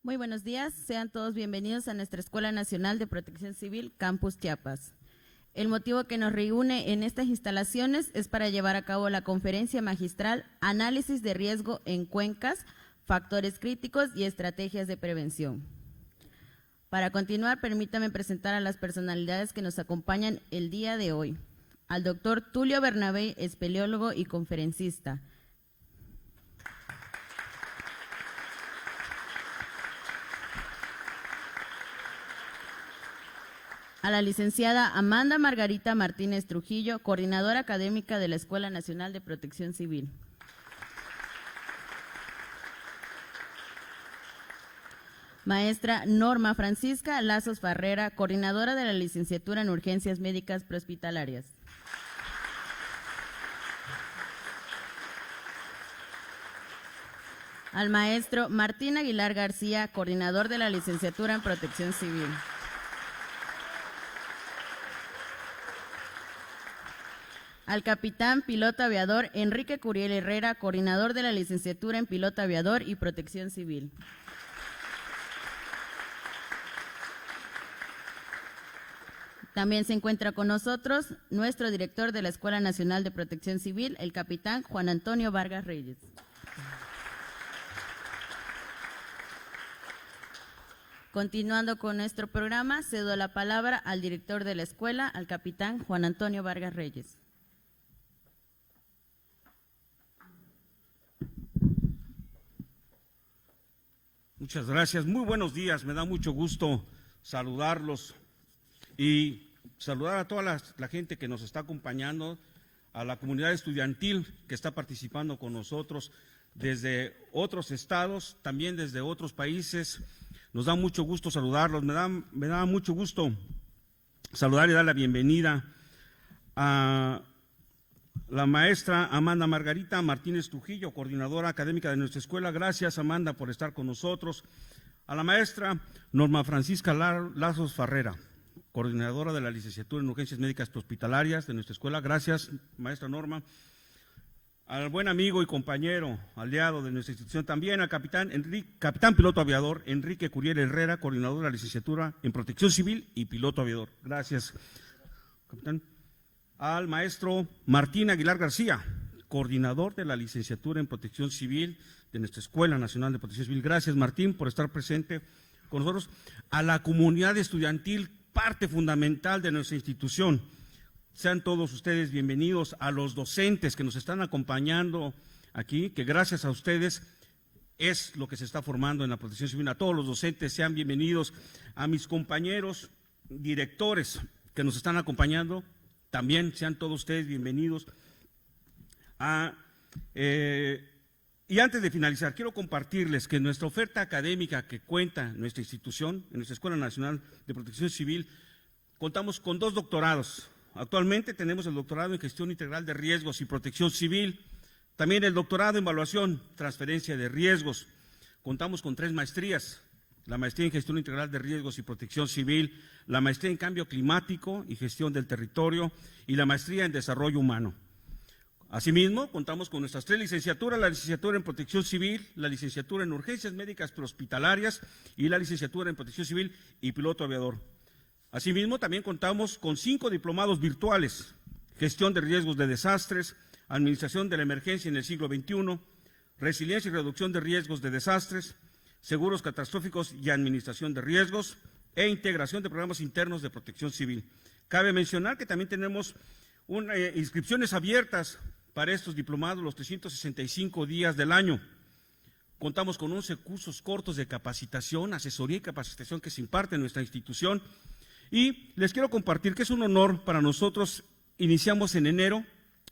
Muy buenos días, sean todos bienvenidos a nuestra Escuela Nacional de Protección Civil, Campus Chiapas. El motivo que nos reúne en estas instalaciones es para llevar a cabo la conferencia magistral Análisis de riesgo en cuencas, factores críticos y estrategias de prevención. Para continuar, permítame presentar a las personalidades que nos acompañan el día de hoy. Al doctor Tulio Bernabé, espeleólogo y conferencista. A la licenciada Amanda Margarita Martínez Trujillo, coordinadora académica de la Escuela Nacional de Protección Civil. Maestra Norma Francisca Lazos Farrera, coordinadora de la licenciatura en Urgencias Médicas Prehospitalarias. Al maestro Martín Aguilar García, coordinador de la licenciatura en Protección Civil. Al capitán piloto aviador Enrique Curiel Herrera, coordinador de la licenciatura en Piloto Aviador y Protección Civil. También se encuentra con nosotros nuestro director de la Escuela Nacional de Protección Civil, el capitán Juan Antonio Vargas Reyes. Continuando con nuestro programa, cedo la palabra al director de la escuela, al capitán Juan Antonio Vargas Reyes. Muchas gracias, muy buenos días, me da mucho gusto saludarlos y saludar a toda la gente que nos está acompañando, a la comunidad estudiantil que está participando con nosotros desde otros estados, también desde otros países. Nos da mucho gusto saludarlos, me da mucho gusto saludar y dar la bienvenida a la maestra Amanda Margarita Martínez Trujillo, coordinadora académica de nuestra escuela. Gracias, Amanda, por estar con nosotros. A la maestra Norma Francisca Lazos Farrera, coordinadora de la licenciatura en Urgencias Médicas Prehospitalarias de nuestra escuela. Gracias, maestra Norma. Al buen amigo y compañero, aliado de nuestra institución, también al capitán piloto aviador Enrique Curiel Herrera, coordinador de la licenciatura en Protección Civil y Piloto Aviador. Gracias, capitán. Al maestro Martín Aguilar García, coordinador de la licenciatura en Protección Civil de nuestra Escuela Nacional de Protección Civil. Gracias, Martín, por estar presente con nosotros. A la comunidad estudiantil, parte fundamental de nuestra institución. Sean todos ustedes bienvenidos. A los docentes que nos están acompañando aquí, que gracias a ustedes es lo que se está formando en la Protección Civil. A todos los docentes, sean bienvenidos. A mis compañeros directores que nos están acompañando, también sean todos ustedes bienvenidos. Y antes de finalizar, quiero compartirles que nuestra oferta académica que cuenta nuestra institución, en nuestra Escuela Nacional de Protección Civil, contamos con 2 doctorados. Actualmente tenemos el doctorado en Gestión Integral de Riesgos y Protección Civil, también el doctorado en Evaluación, Transferencia de Riesgos. Contamos con 3 maestrías, la maestría en Gestión Integral de Riesgos y Protección Civil, la maestría en Cambio Climático y Gestión del Territorio y la maestría en Desarrollo Humano. Asimismo, contamos con nuestras 3 licenciaturas, la licenciatura en Protección Civil, la licenciatura en Urgencias Médicas Prehospitalarias y la licenciatura en Protección Civil y Piloto Aviador. Asimismo, también contamos con 5 diplomados virtuales, Gestión de Riesgos de Desastres, Administración de la Emergencia en el siglo XXI, Resiliencia y Reducción de Riesgos de Desastres, Seguros Catastróficos y Administración de Riesgos e Integración de Programas Internos de Protección Civil. Cabe mencionar que también tenemos inscripciones abiertas para estos diplomados los 365 días del año. Contamos con 11 cursos cortos de capacitación, asesoría y capacitación que se imparte en nuestra institución. Y les quiero compartir que es un honor para nosotros. Iniciamos en enero,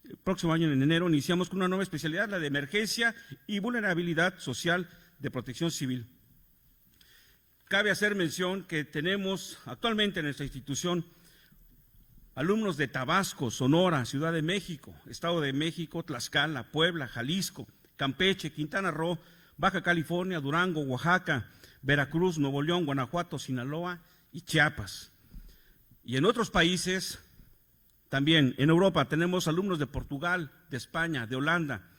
el próximo año en enero, iniciamos con una nueva especialidad, la de Emergencia y Vulnerabilidad Social de Protección Civil. Cabe hacer mención que tenemos actualmente en nuestra institución alumnos de Tabasco, Sonora, Ciudad de México, Estado de México, Tlaxcala, Puebla, Jalisco, Campeche, Quintana Roo, Baja California, Durango, Oaxaca, Veracruz, Nuevo León, Guanajuato, Sinaloa y Chiapas. Y en otros países, también en Europa, tenemos alumnos de Portugal, de España, de Holanda.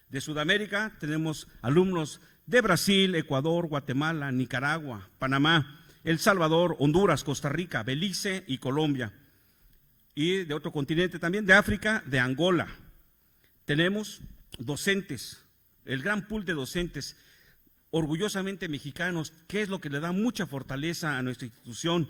De Sudamérica tenemos alumnos de Brasil, Ecuador, Guatemala, Nicaragua, Panamá, El Salvador, Honduras, Costa Rica, Belice y Colombia. Y de otro continente también, de África, de Angola. Tenemos docentes, el gran pool de docentes, orgullosamente mexicanos, que es lo que le da mucha fortaleza a nuestra institución.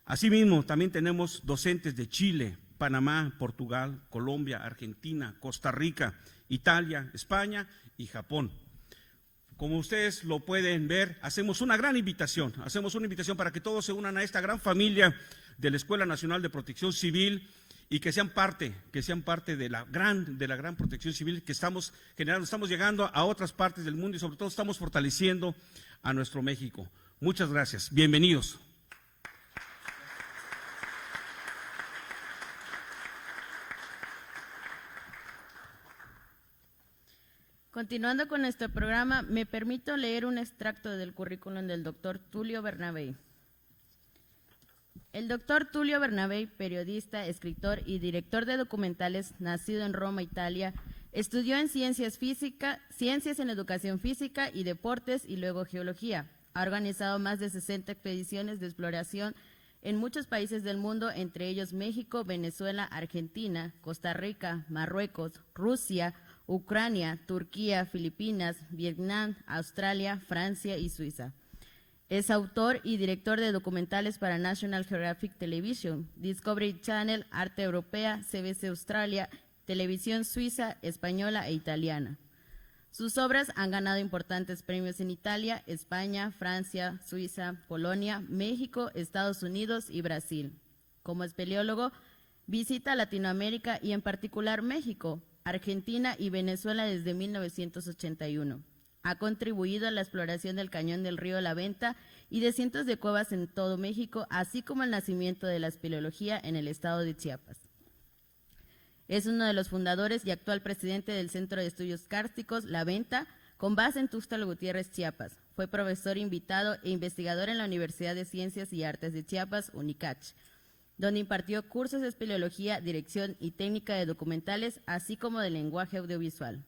Asimismo, también tenemos docentes de Chile, Panamá, Portugal, Colombia, Argentina, Costa Rica, Italia, España y Japón. Como ustedes lo pueden ver, hacemos una gran invitación, para que todos se unan a esta gran familia de la Escuela Nacional de Protección Civil y que sean parte de la gran protección civil que estamos generando. Estamos llegando a otras partes del mundo y sobre todo estamos fortaleciendo a nuestro México. Muchas gracias. Bienvenidos. Continuando con nuestro programa, me permito leer un extracto del currículum del doctor Tulio Bernabei. El doctor Tulio Bernabei, periodista, escritor y director de documentales, nacido en Roma, Italia, estudió en ciencias en educación física y deportes y luego geología. Ha organizado más de 60 expediciones de exploración en muchos países del mundo, entre ellos México, Venezuela, Argentina, Costa Rica, Marruecos, Rusia, Ucrania, Turquía, Filipinas, Vietnam, Australia, Francia y Suiza. Es autor y director de documentales para National Geographic Television, Discovery Channel, Arte Europea, CBC Australia, Televisión Suiza, Española e Italiana. Sus obras han ganado importantes premios en Italia, España, Francia, Suiza, Polonia, México, Estados Unidos y Brasil. Como espeleólogo, visita Latinoamérica y en particular México, Argentina y Venezuela desde 1981. Ha contribuido a la exploración del cañón del río La Venta y de cientos de cuevas en todo México, así como el nacimiento de la espeleología en el estado de Chiapas. Es uno de los fundadores y actual presidente del Centro de Estudios Kársticos La Venta, con base en Tuxtla Gutiérrez, Chiapas. Fue profesor invitado e investigador en la Universidad de Ciencias y Artes de Chiapas, UNICACH, donde impartió cursos de espeleología, dirección y técnica de documentales, así como de lenguaje audiovisual.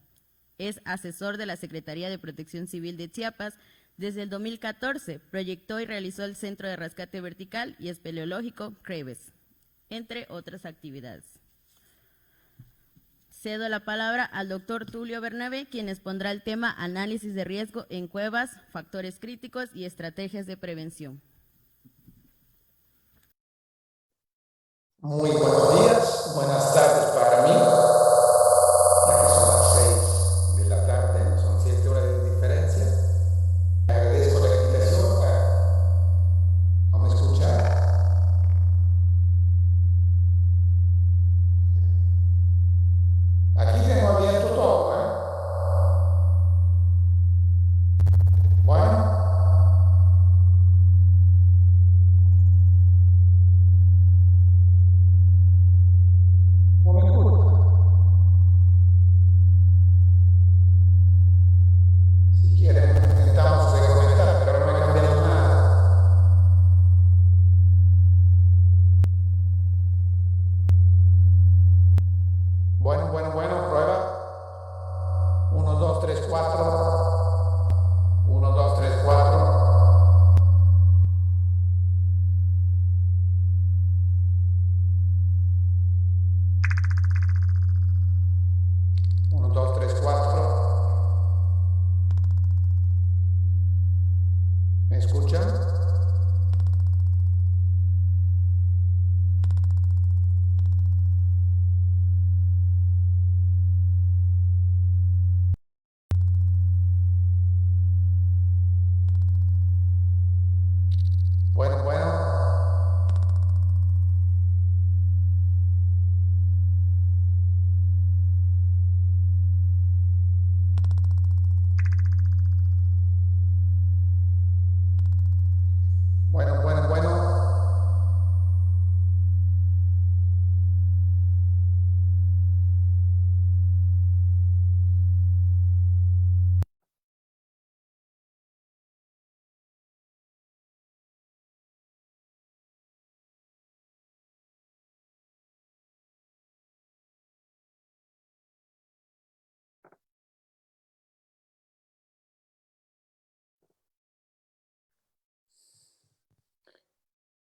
Es asesor de la Secretaría de Protección Civil de Chiapas. Desde el 2014 proyectó y realizó el Centro de Rescate Vertical y Espeleológico CREVES, entre otras actividades. Cedo la palabra al doctor Tulio Bernabei, quien expondrá el tema análisis de riesgo en cuevas, factores críticos y estrategias de prevención. Muy buenos días, buenas tardes para mí, ya que son las 6 de la tarde, son 7 horas de diferencia. Agradezco la invitación a escuchar. Aquí tengo abierto todo, ¿eh? Bueno.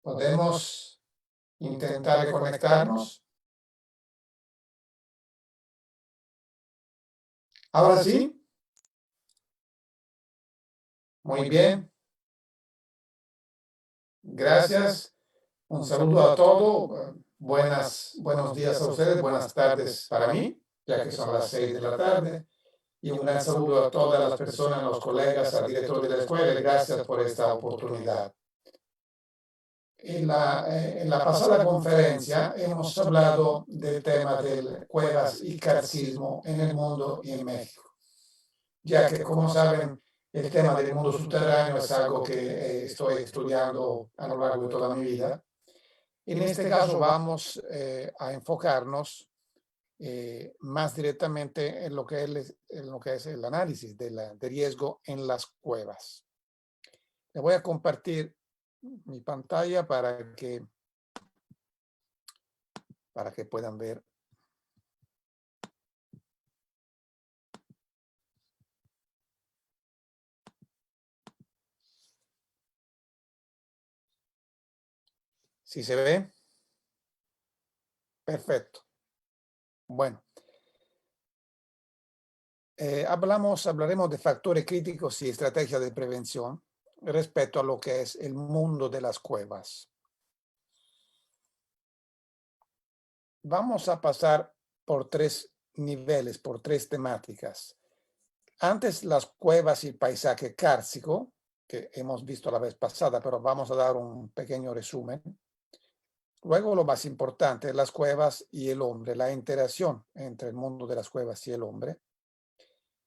Podemos intentar reconectarnos. Ahora sí. Muy bien. Gracias. Un saludo a todos. Buenos días a ustedes, buenas tardes para mí, ya que son las 6 de la tarde. Y un gran saludo a todas las personas, los colegas, al director de la escuela. Y gracias por esta oportunidad. En la pasada conferencia hemos hablado del tema de cuevas y carcismo en el mundo y en México, ya que, como saben, el tema del mundo subterráneo es algo que estoy estudiando a lo largo de toda mi vida. En este caso vamos a enfocarnos más directamente en lo que es el análisis de riesgo en las cuevas. Le voy a compartir mi pantalla para que puedan ver. ¿Sí se ve? Perfecto. Bueno. Hablaremos de factores críticos y estrategias de prevención respecto a lo que es el mundo de las cuevas. Vamos a pasar por 3 niveles, por 3 temáticas. Antes, las cuevas y el paisaje kárstico, que hemos visto la vez pasada, pero vamos a dar un pequeño resumen. Luego, lo más importante, las cuevas y el hombre, la interacción entre el mundo de las cuevas y el hombre.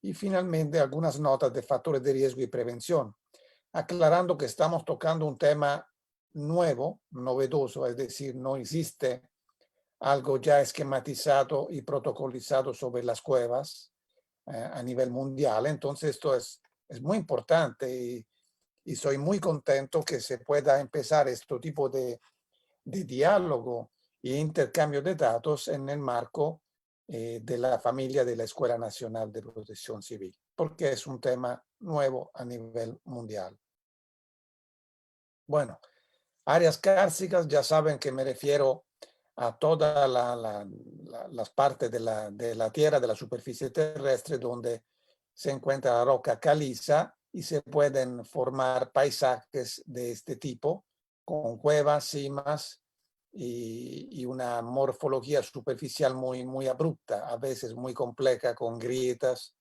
Y finalmente, algunas notas de factores de riesgo y prevención, aclarando que estamos tocando un tema nuevo, novedoso, es decir, no existe algo ya esquematizado y protocolizado sobre las cuevas a nivel mundial. Entonces, esto es muy importante y soy muy contento que se pueda empezar este tipo de diálogo e intercambio de datos en el marco de la familia de la Escuela Nacional de Protección Civil, porque es un tema nuevo a nivel mundial. Bueno, áreas kársticas, ya saben que me refiero a todas las partes de la Tierra, de la superficie terrestre, donde se encuentra la roca caliza y se pueden formar paisajes de este tipo, con cuevas, cimas y una morfología superficial muy abrupta, a veces muy compleja, con grietas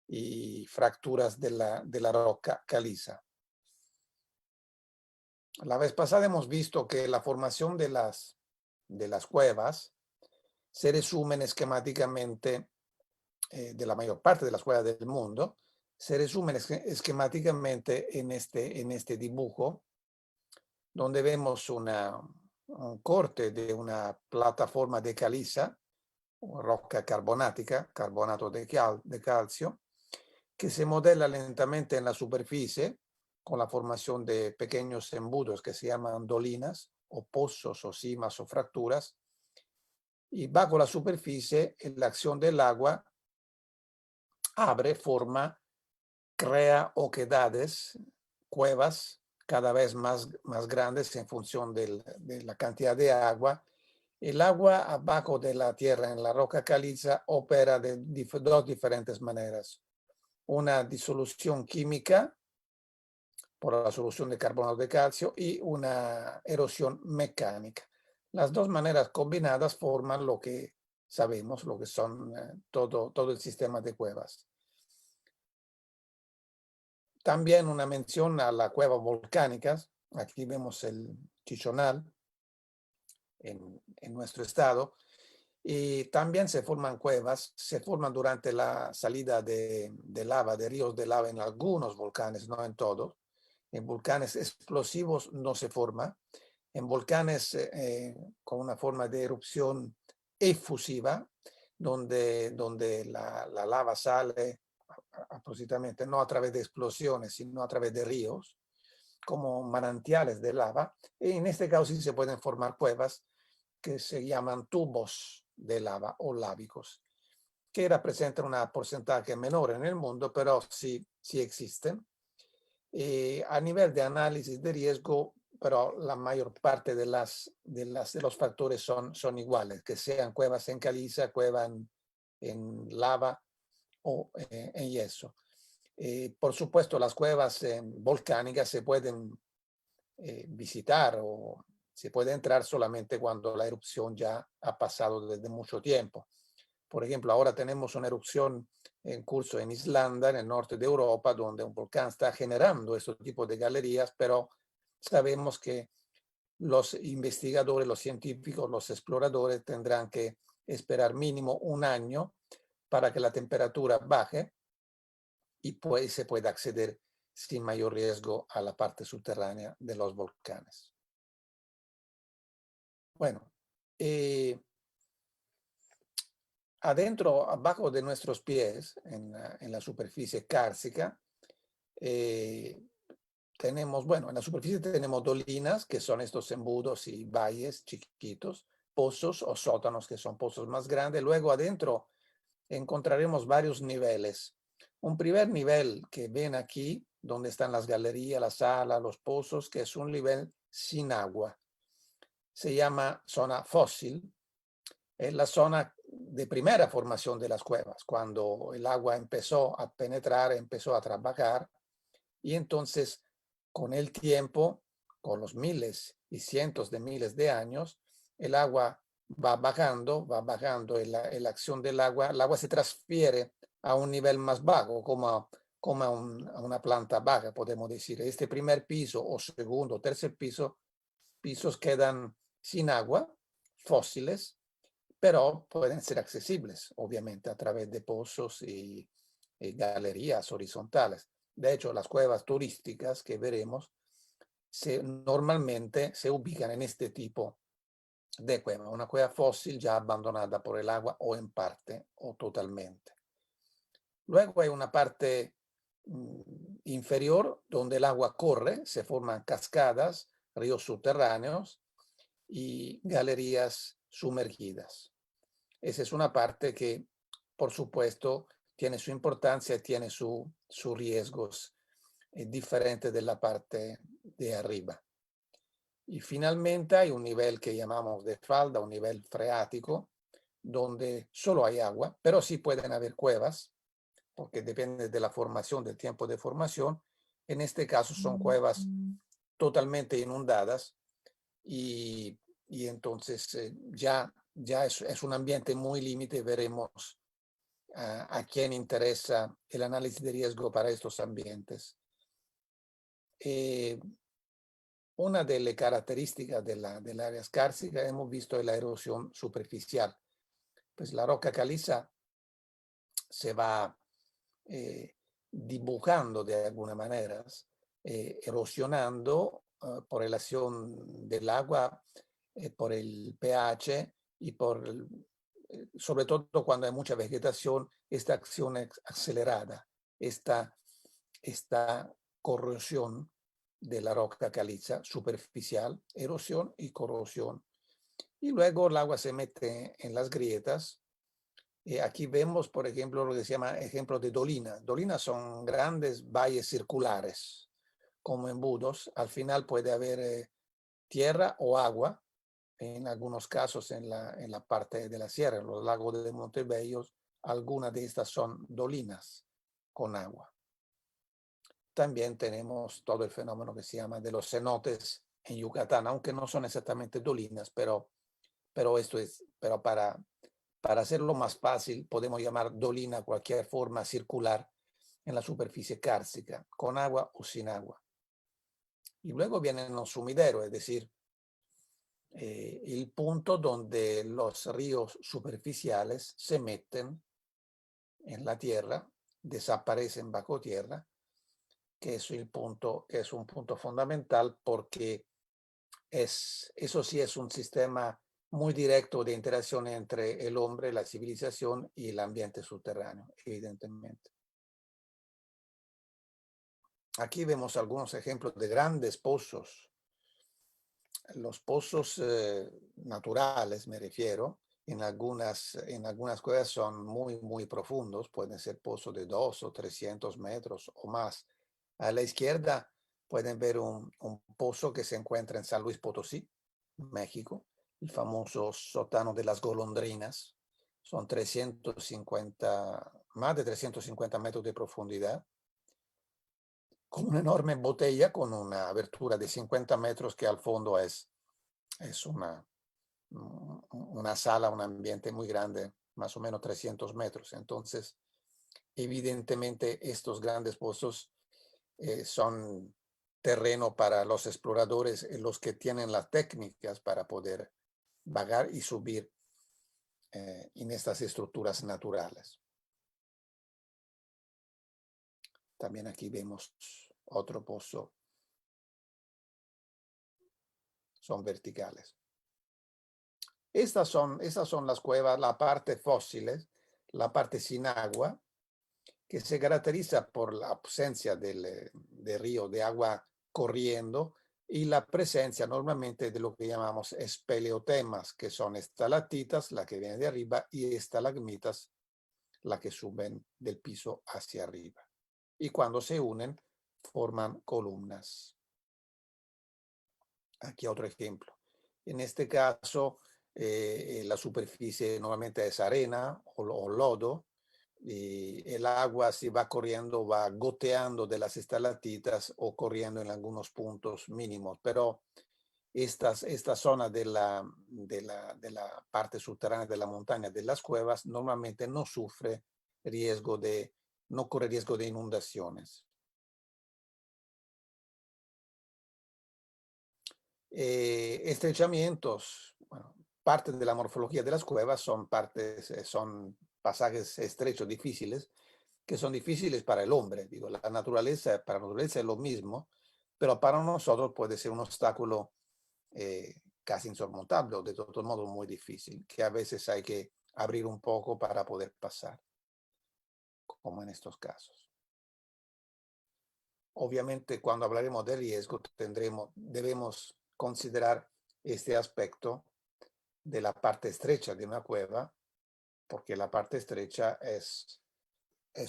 y fracturas de la roca caliza. La vez pasada hemos visto que la formación de las cuevas se resumen esquemáticamente, de la mayor parte de las cuevas del mundo, se resumen esquemáticamente en este dibujo, donde vemos un corte de una plataforma de caliza, roca carbonática, carbonato de calcio, que se modela lentamente en la superficie con la formación de pequeños embudos que se llaman dolinas, o pozos, o cimas, o fracturas, y bajo la superficie la acción del agua abre, forma, crea oquedades, cuevas cada vez más grandes en función de la cantidad de agua. El agua abajo de la tierra en la roca caliza opera de 2 diferentes maneras. Una disolución química por la solución de carbonato de calcio y una erosión mecánica. Las 2 maneras combinadas forman lo que sabemos, lo que son todo el sistema de cuevas. También una mención a las cuevas volcánicas. Aquí vemos el Chichonal en nuestro estado. Y también se forman cuevas, se forman durante la salida de lava, de ríos de lava en algunos volcanes, no en todos. En volcanes explosivos no se forma. En volcanes con una forma de erupción efusiva, donde la lava sale aproximadamente no a través de explosiones, sino a través de ríos, como manantiales de lava. Y en este caso sí se pueden formar cuevas que se llaman tubos de lava o lábicos, que representan un porcentaje menor en el mundo, pero sí existen. A nivel de análisis de riesgo, pero la mayor parte de los factores son iguales, que sean cuevas en caliza, cuevas en lava o en yeso. Por supuesto, las cuevas volcánicas se pueden visitar o se puede entrar solamente cuando la erupción ya ha pasado desde mucho tiempo. Por ejemplo, ahora tenemos una erupción en curso en Islanda, en el norte de Europa, donde un volcán está generando este tipo de galerías, pero sabemos que los investigadores, los científicos, los exploradores tendrán que esperar mínimo un año para que la temperatura baje y pues se pueda acceder sin mayor riesgo a la parte subterránea de los volcanes. Bueno, adentro, abajo de nuestros pies, en la superficie cárcica, tenemos, bueno, en la superficie tenemos dolinas, que son estos embudos y valles chiquitos, pozos o sótanos, que son pozos más grandes. Luego adentro encontraremos varios niveles. Un primer nivel que ven aquí, donde están las galerías, las salas, los pozos, que es un nivel sin agua. Se llama zona fósil. Es la zona de primera formación de las cuevas, cuando el agua empezó a penetrar, empezó a trabajar, y entonces con el tiempo, con los miles y cientos de miles de años, el agua va bajando la acción del agua, el agua se transfiere a un nivel más bajo, como a una planta baja, podemos decir. Este primer piso o segundo o tercer pisos quedan sin agua, fósiles, pero pueden ser accesibles, obviamente, a través de pozos y galerías horizontales. De hecho, las cuevas turísticas que veremos normalmente se ubican en este tipo de cueva, una cueva fósil ya abandonada por el agua o en parte o totalmente. Luego hay una parte inferior donde el agua corre, se forman cascadas, ríos subterráneos y galerías sumergidas. Esa es una parte que, por supuesto, tiene su importancia y tiene sus riesgos diferentes de la parte de arriba. Y finalmente hay un nivel que llamamos de falda, un nivel freático, donde solo hay agua, pero sí pueden haber cuevas, porque depende de la formación, del tiempo de formación. En este caso son cuevas totalmente inundadas y entonces ya es un ambiente muy límite. Veremos a quién interesa el análisis de riesgo para estos ambientes. Una de las características del área escársica hemos visto la erosión superficial. Pues la roca caliza se va dibujando de alguna manera, erosionando por relación del agua, por el pH y sobre todo cuando hay mucha vegetación, esta acción acelerada, esta corrosión de la roca caliza superficial, erosión y corrosión. Y luego el agua se mete en las grietas. Aquí vemos, por ejemplo, lo que se llama ejemplo de dolinas. Dolinas son grandes valles circulares, como embudos. Al final puede haber tierra o agua, en algunos casos en la parte de la sierra, en los lagos de Montebello, algunas de estas son dolinas con agua. También tenemos todo el fenómeno que se llama de los cenotes en Yucatán, aunque no son exactamente dolinas, pero para hacerlo más fácil, podemos llamar dolina cualquier forma circular en la superficie cárcica, con agua o sin agua. Y luego vienen los sumideros, es decir, el punto donde los ríos superficiales se meten en la tierra, desaparecen bajo tierra, que es un punto fundamental porque eso sí es un sistema muy directo de interacción entre el hombre, la civilización y el ambiente subterráneo, evidentemente. Aquí vemos algunos ejemplos de grandes pozos. Los pozos naturales, me refiero, en algunas cuevas son muy, muy profundos, pueden ser pozos de 200 o 300 metros o más. A la izquierda Pueden ver un pozo que se encuentra en San Luis Potosí, México, el famoso sótano de las golondrinas. Son 350, más de 350 metros de profundidad, con una enorme botella con una abertura de 50 metros que al fondo es una sala, un ambiente muy grande, más o menos 300 metros. Entonces, evidentemente, estos grandes pozos son terreno para los exploradores, los que tienen las técnicas para poder vagar y subir en estas estructuras naturales. También aquí vemos otro pozo. Son verticales. Estas son las cuevas, la parte fósiles, la parte sin agua, que se caracteriza por la ausencia de río, de agua corriendo, y la presencia normalmente de lo que llamamos espeleotemas, que son estalactitas, la que viene de arriba, y estalagmitas, la que suben del piso hacia arriba. Y cuando se unen, forman columnas. Aquí otro ejemplo. En este caso, la superficie normalmente es arena o lodo, y el agua si va corriendo, va goteando de las estalactitas o corriendo en algunos puntos mínimos, pero esta zona de la parte subterránea de la montaña, de las cuevas, normalmente no corre riesgo de inundaciones. Estrechamientos, bueno, parte de la morfología de las cuevas son pasajes estrechos, difíciles, que son difíciles para el hombre. Digo, para la naturaleza es lo mismo, pero para nosotros puede ser un obstáculo casi insurmontable, o de todos modos muy difícil, que a veces hay que abrir un poco para poder pasar, como en estos casos. Obviamente, cuando hablaremos de riesgo, debemos considerar este aspecto de la parte estrecha de una cueva, porque la parte estrecha es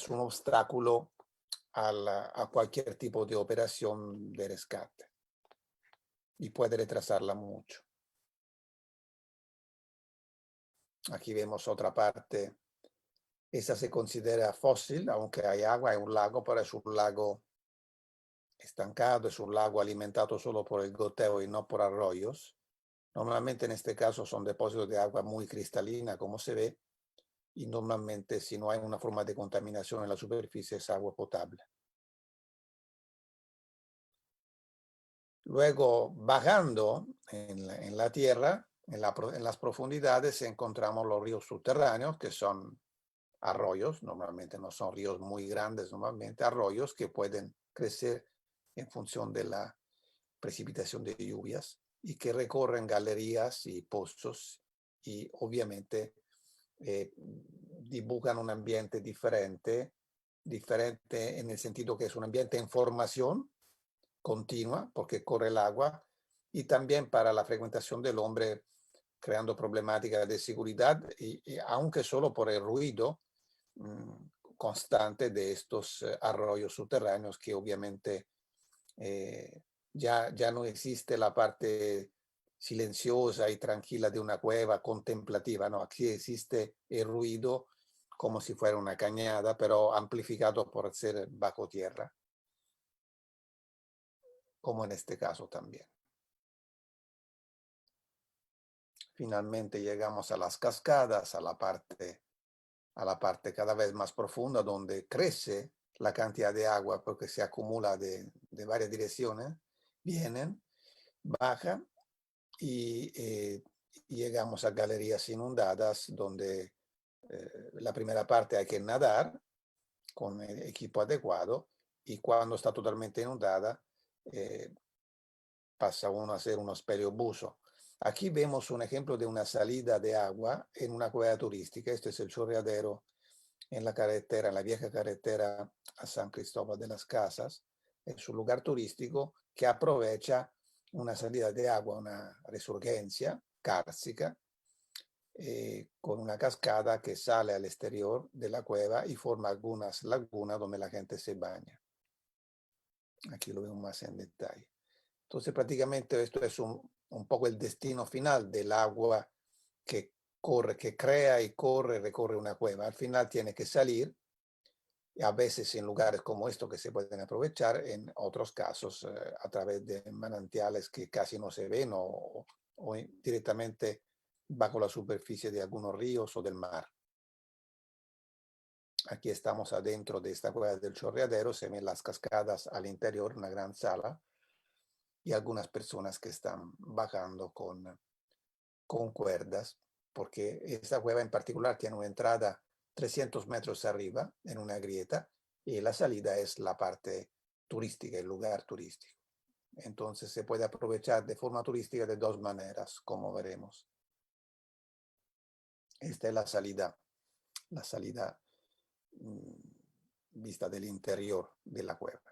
un obstáculo a cualquier tipo de operación de rescate y puede retrasarla mucho. Aquí vemos otra parte. Esta se considera fósil, aunque hay agua, hay un lago, pero es un lago estancado, es un lago alimentado solo por el goteo y no por arroyos. Normalmente en este caso son depósitos de agua muy cristalina, como se ve, y normalmente si no hay una forma de contaminación en la superficie es agua potable. Luego, bajando en la tierra, en las profundidades, encontramos los ríos subterráneos, que son arroyos, normalmente no son ríos muy grandes, normalmente arroyos que pueden crecer en función de la precipitación de lluvias y que recorren galerías y pozos y obviamente dibujan un ambiente diferente en el sentido que es un ambiente en formación continua porque corre el agua y también para la frecuentación del hombre creando problemáticas de seguridad y aunque solo por el ruido constante de estos arroyos subterráneos que obviamente ya no existe la parte silenciosa y tranquila de una cueva contemplativa, no, aquí existe el ruido como si fuera una cañada, pero amplificado por ser bajo tierra, como en este caso también. Finalmente llegamos a las cascadas, a la parte cada vez más profunda donde crece la cantidad de agua porque se acumula de varias direcciones, vienen, bajan y llegamos a galerías inundadas donde la primera parte hay que nadar con el equipo adecuado y cuando está totalmente inundada pasa uno a hacer unos periobuso. Aquí vemos un ejemplo de una salida de agua en una cueva turística. Este es el chorreadero en la carretera, en la vieja carretera a San Cristóbal de las Casas. Es un lugar turístico que aprovecha una salida de agua, una resurgencia cársica, con una cascada que sale al exterior de la cueva y forma algunas lagunas donde la gente se baña. Aquí lo vemos más en detalle. Entonces prácticamente esto es un poco el destino final del agua que corre, que crea y corre, recorre una cueva. Al final tiene que salir, y a veces en lugares como esto que se pueden aprovechar, en otros casos a través de manantiales que casi no se ven o directamente bajo la superficie de algunos ríos o del mar. Aquí estamos adentro de esta cueva del Chorreadero, se ven las cascadas al interior, una gran sala, y algunas personas que están bajando con cuerdas, porque esta cueva en particular tiene una entrada 300 metros arriba en una grieta y la salida es la parte turística, el lugar turístico. Entonces se puede aprovechar de forma turística de dos maneras, como veremos. Esta es la salida vista del interior de la cueva.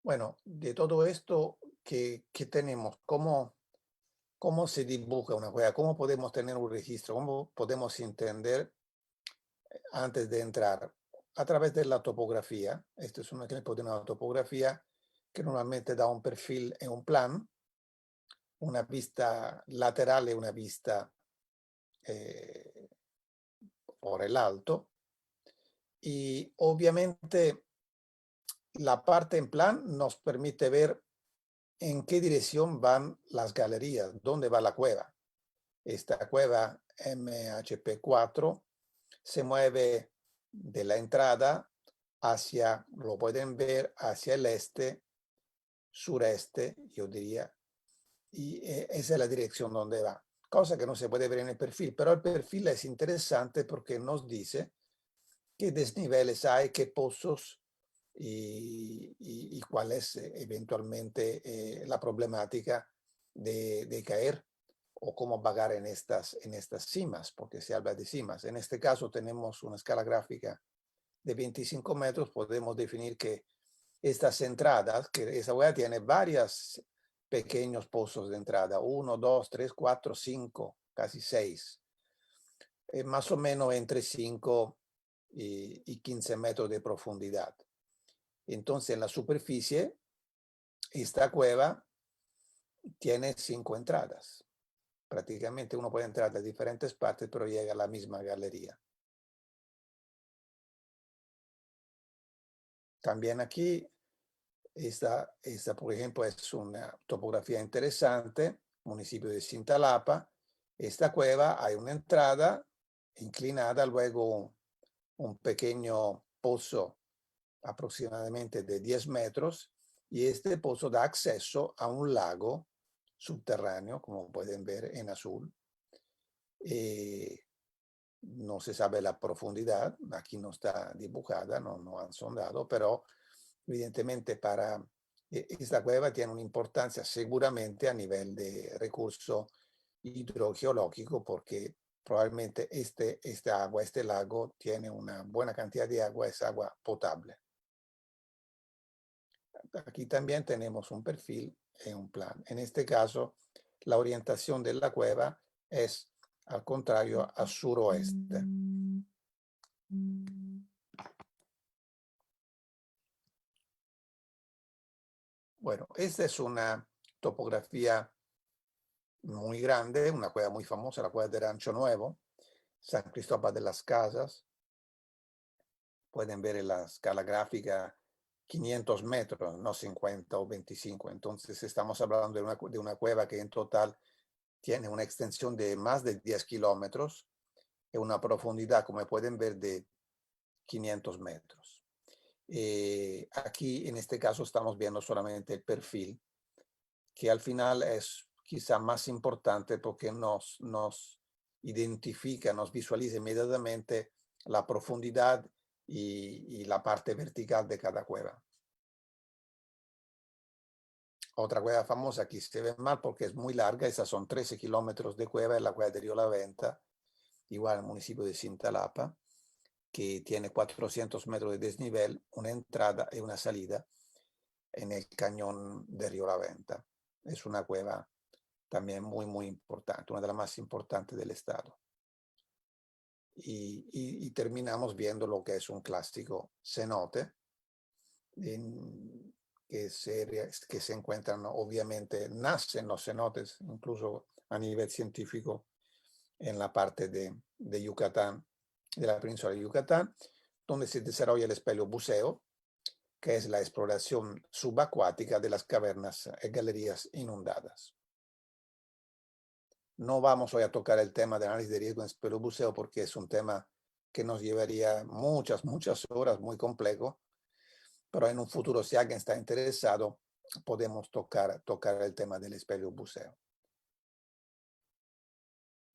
Bueno, de todo esto que tenemos, ¿cómo se dibuja una cueva? ¿Cómo podemos tener un registro? ¿Cómo podemos entender antes de entrar? A través de la topografía. Este es un ejemplo de una topografía que normalmente da un perfil en un plan, una vista lateral y una vista por el alto. Y obviamente la parte en plan nos permite ver en qué dirección van las galerías, dónde va la cueva. Esta cueva MHP4 se mueve de la entrada hacia, lo pueden ver, hacia el este, sureste, yo diría, y esa es la dirección donde va. Cosa que no se puede ver en el perfil, pero el perfil es interesante porque nos dice qué desniveles hay, qué pozos y cuál es eventualmente la problemática de caer o cómo vagar en estas cimas, porque se habla de cimas. En este caso tenemos una escala gráfica de 25 metros, podemos definir que estas entradas, que esa huella tiene varios pequeños pozos de entrada, 1, 2, 3, 4, 5, casi 6, más o menos entre 5 y 15 metros de profundidad. Entonces en la superficie, esta cueva tiene 5 entradas. Prácticamente uno puede entrar de diferentes partes, pero llega a la misma galería. También aquí, esta por ejemplo, es una topografía interesante, municipio de Cintalapa. Esta cueva hay una entrada inclinada, luego un pequeño pozo aproximadamente de 10 metros, y este pozo da acceso a un lago subterráneo, como pueden ver en azul. No se sabe la profundidad, aquí no está dibujada, no han sondado, pero evidentemente para esta cueva tiene una importancia seguramente a nivel de recurso hidrogeológico, porque probablemente esta agua, este lago tiene una buena cantidad de agua, es agua potable. Aquí también tenemos un perfil en un plan. En este caso, la orientación de la cueva es al contrario, a suroeste. Bueno, esta es una topografía muy grande, una cueva muy famosa, la cueva de Rancho Nuevo, San Cristóbal de las Casas. Pueden ver en la escala gráfica 500 metros, no 50 o 25. Entonces estamos hablando de una cueva que en total tiene una extensión de más de 10 kilómetros y una profundidad, como pueden ver, de 500 metros. Aquí, en este caso, estamos viendo solamente el perfil, que al final es quizá más importante porque nos identifica, nos visualiza inmediatamente la profundidad y la parte vertical de cada cueva. Otra cueva famosa, aquí se ve mal porque es muy larga, esas son 13 kilómetros de cueva, es la cueva de Río La Venta, igual en el municipio de Cintalapa, que tiene 400 metros de desnivel, una entrada y una salida en el cañón de Río La Venta. Es una cueva también muy importante, una de las más importantes del estado. Y terminamos viendo lo que es un clásico cenote, que se encuentran, obviamente, nacen los cenotes, incluso a nivel científico, en la parte de Yucatán, de la península de Yucatán, donde se desarrolla el espeleobuceo, que es la exploración subacuática de las cavernas y galerías inundadas. No vamos hoy a tocar el tema de análisis de riesgo en espeleobuceo porque es un tema que nos llevaría muchas horas, muy complejo, pero en un futuro, si alguien está interesado, podemos tocar el tema del espeleobuceo.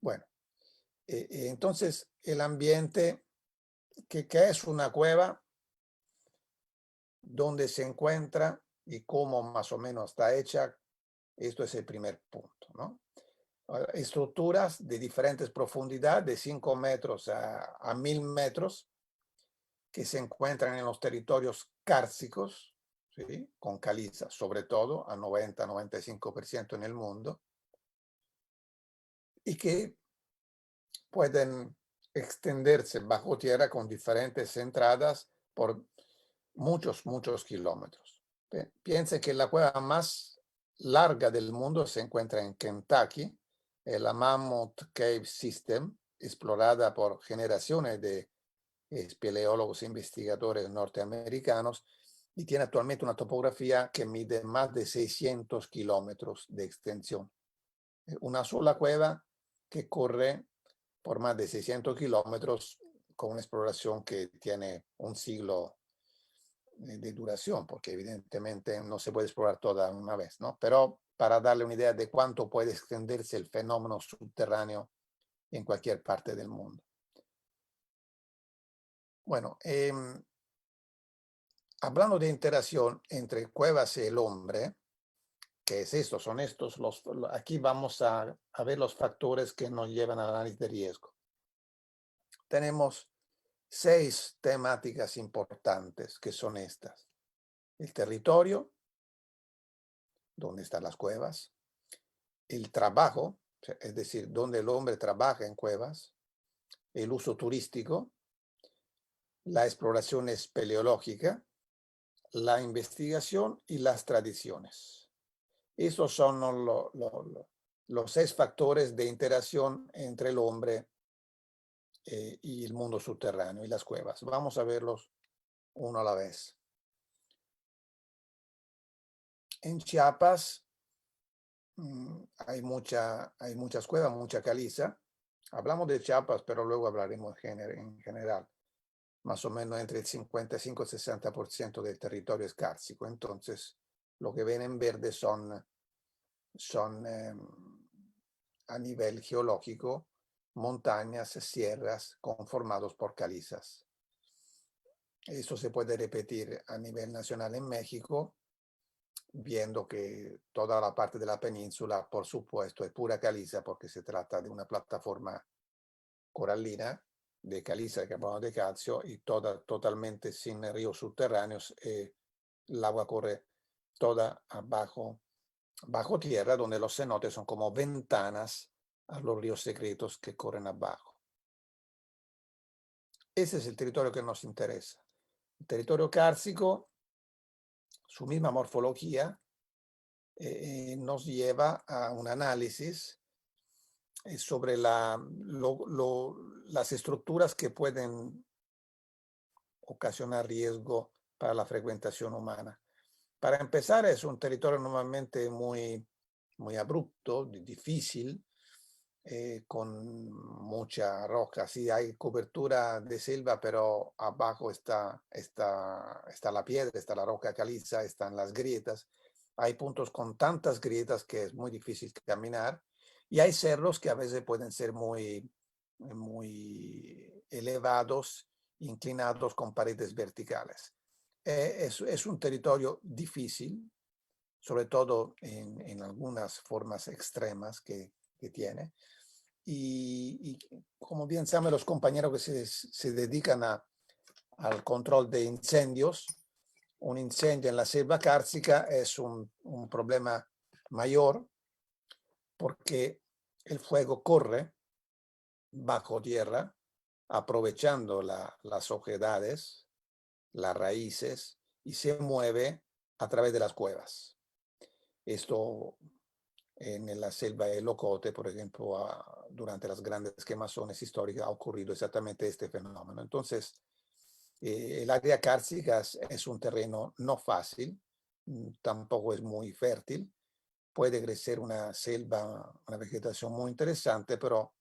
Bueno, entonces el ambiente, ¿qué es una cueva? ¿Dónde se encuentra y cómo más o menos está hecha? Esto es el primer punto, ¿no? Estructuras de diferentes profundidades, de 5 metros a 1000 metros, que se encuentran en los territorios kársticos, ¿sí? Con caliza, sobre todo, a 90-95% en el mundo, y que pueden extenderse bajo tierra con diferentes entradas por muchos kilómetros. Piense que la cueva más larga del mundo se encuentra en Kentucky, la Mammoth Cave System, explorada por generaciones de espeleólogos e investigadores norteamericanos, y tiene actualmente una topografía que mide más de 600 kilómetros de extensión. Una sola cueva que corre por más de 600 kilómetros con una exploración que tiene un siglo de duración, porque evidentemente no se puede explorar toda una vez, ¿no? Pero para darle una idea de cuánto puede extenderse el fenómeno subterráneo en cualquier parte del mundo. Bueno, hablando de interacción entre cuevas y el hombre, ¿qué es esto? Son estos aquí vamos a ver los factores que nos llevan al análisis de riesgo. Tenemos 6 temáticas importantes que son estas: el territorio, donde están las cuevas; el trabajo, es decir, donde el hombre trabaja en cuevas; el uso turístico; la exploración espeleológica; la investigación y las tradiciones. Esos son los 6 factores de interacción entre el hombre y el mundo subterráneo y las cuevas. Vamos a verlos uno a la vez. En Chiapas hay muchas cuevas, mucha caliza. Hablamos de Chiapas, pero luego hablaremos en general. Más o menos entre el 55 y 60% del territorio es kárstico. Entonces, lo que ven en verde son a nivel geológico montañas, sierras conformados por calizas. Eso se puede repetir a nivel nacional en México, viendo que toda la parte de la península, por supuesto, es pura caliza porque se trata de una plataforma coralina de caliza de carbono de calcio y totalmente sin ríos subterráneos. El agua corre toda bajo tierra, donde los cenotes son como ventanas a los ríos secretos que corren abajo. Ese es el territorio que nos interesa. El territorio kárstico, su misma morfología, nos lleva a un análisis sobre las estructuras que pueden ocasionar riesgo para la frecuentación humana. Para empezar, es un territorio normalmente muy abrupto, difícil, con mucha roca. Sí, hay cobertura de selva, pero abajo está la piedra, está la roca caliza, están las grietas. Hay puntos con tantas grietas que es muy difícil caminar, y hay cerros que a veces pueden ser muy elevados, inclinados con paredes verticales. Es un territorio difícil, sobre todo en algunas formas extremas que tiene. Y como bien saben los compañeros que se dedican al control de incendios, un incendio en la selva kárstica es un problema mayor porque el fuego corre bajo tierra, aprovechando las oquedades, las raíces y se mueve a través de las cuevas. Esto en la selva de Locote, por ejemplo, durante las grandes quemazones históricas ha ocurrido exactamente este fenómeno. Entonces, el área kárstica es un terreno no fácil, tampoco es muy fértil, puede crecer una selva, una vegetación muy interesante, pero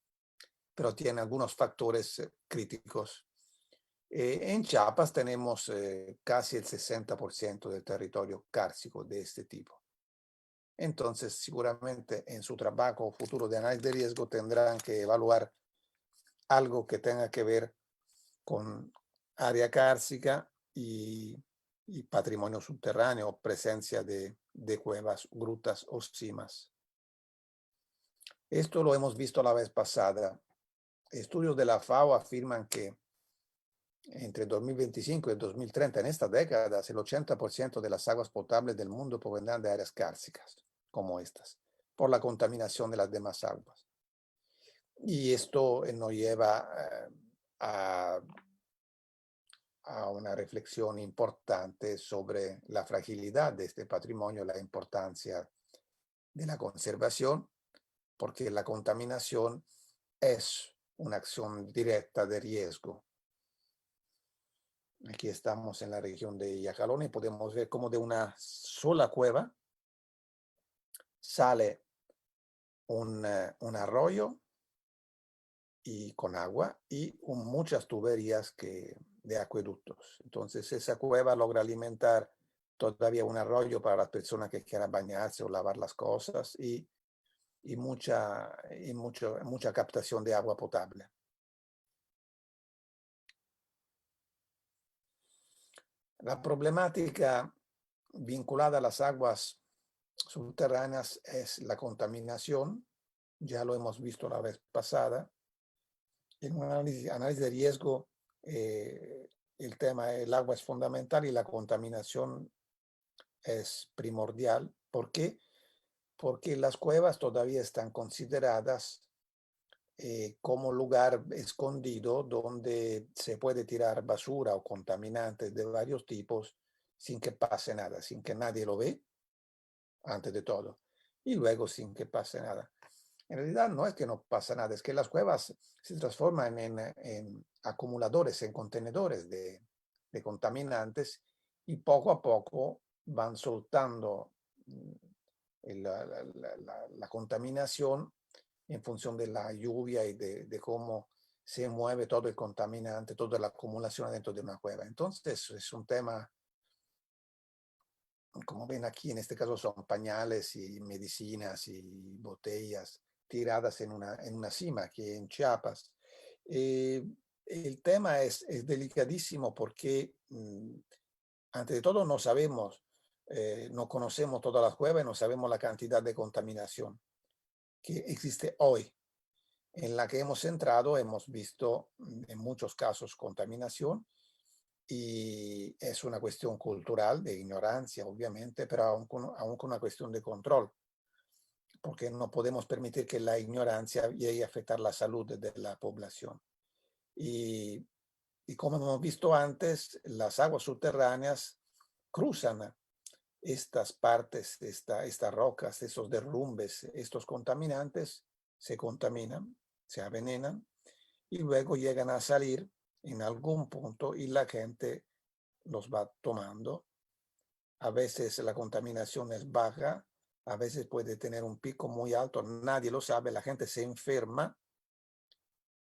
tiene algunos factores críticos. En Chiapas tenemos casi el 60% del territorio kárstico de este tipo. Entonces, seguramente en su trabajo futuro de análisis de riesgo tendrán que evaluar algo que tenga que ver con área kárstica y patrimonio subterráneo, presencia de cuevas, grutas o cimas. Esto lo hemos visto la vez pasada. Estudios de la FAO afirman que entre 2025 y 2030, en esta década, el 80% de las aguas potables del mundo provendrán de áreas kársticas como estas, por la contaminación de las demás aguas. Y esto nos lleva a una reflexión importante sobre la fragilidad de este patrimonio, la importancia de la conservación, porque la contaminación es una acción directa de riesgo. Aquí estamos en la región de Yacalón y podemos ver cómo de una sola cueva sale un arroyo y con agua y muchas tuberías de acueductos. Entonces esa cueva logra alimentar todavía un arroyo para las personas que quieran bañarse o lavar las cosas y mucha captación de agua potable. La problemática vinculada a las aguas subterráneas es la contaminación, ya lo hemos visto la vez pasada. En un análisis de riesgo, el tema del agua es fundamental y la contaminación es primordial. ¿Por qué? Porque las cuevas todavía están consideradas como lugar escondido donde se puede tirar basura o contaminantes de varios tipos sin que pase nada, sin que nadie lo ve, antes de todo, y luego sin que pase nada. En realidad no es que no pasa nada, es que las cuevas se transforman en acumuladores, en contenedores de contaminantes y poco a poco van soltando la contaminación en función de la lluvia y de cómo se mueve todo el contaminante, toda la acumulación dentro de una cueva. Entonces es un tema, como ven aquí, en este caso son pañales y medicinas y botellas tiradas en una cima aquí en Chiapas. El tema es delicadísimo porque, ante todo, no sabemos, no conocemos todas las cuevas y no sabemos la cantidad de contaminación que existe hoy. En la que hemos entrado, hemos visto en muchos casos contaminación y es una cuestión cultural, de ignorancia, obviamente, pero aún con una cuestión de control, porque no podemos permitir que la ignorancia llegue a afectar la salud de la población. Y como hemos visto antes, las aguas subterráneas cruzan estas partes, estas rocas, esos derrumbes, estos contaminantes se contaminan, se avenenan y luego llegan a salir en algún punto y la gente los va tomando. A veces la contaminación es baja, a veces puede tener un pico muy alto, nadie lo sabe, la gente se enferma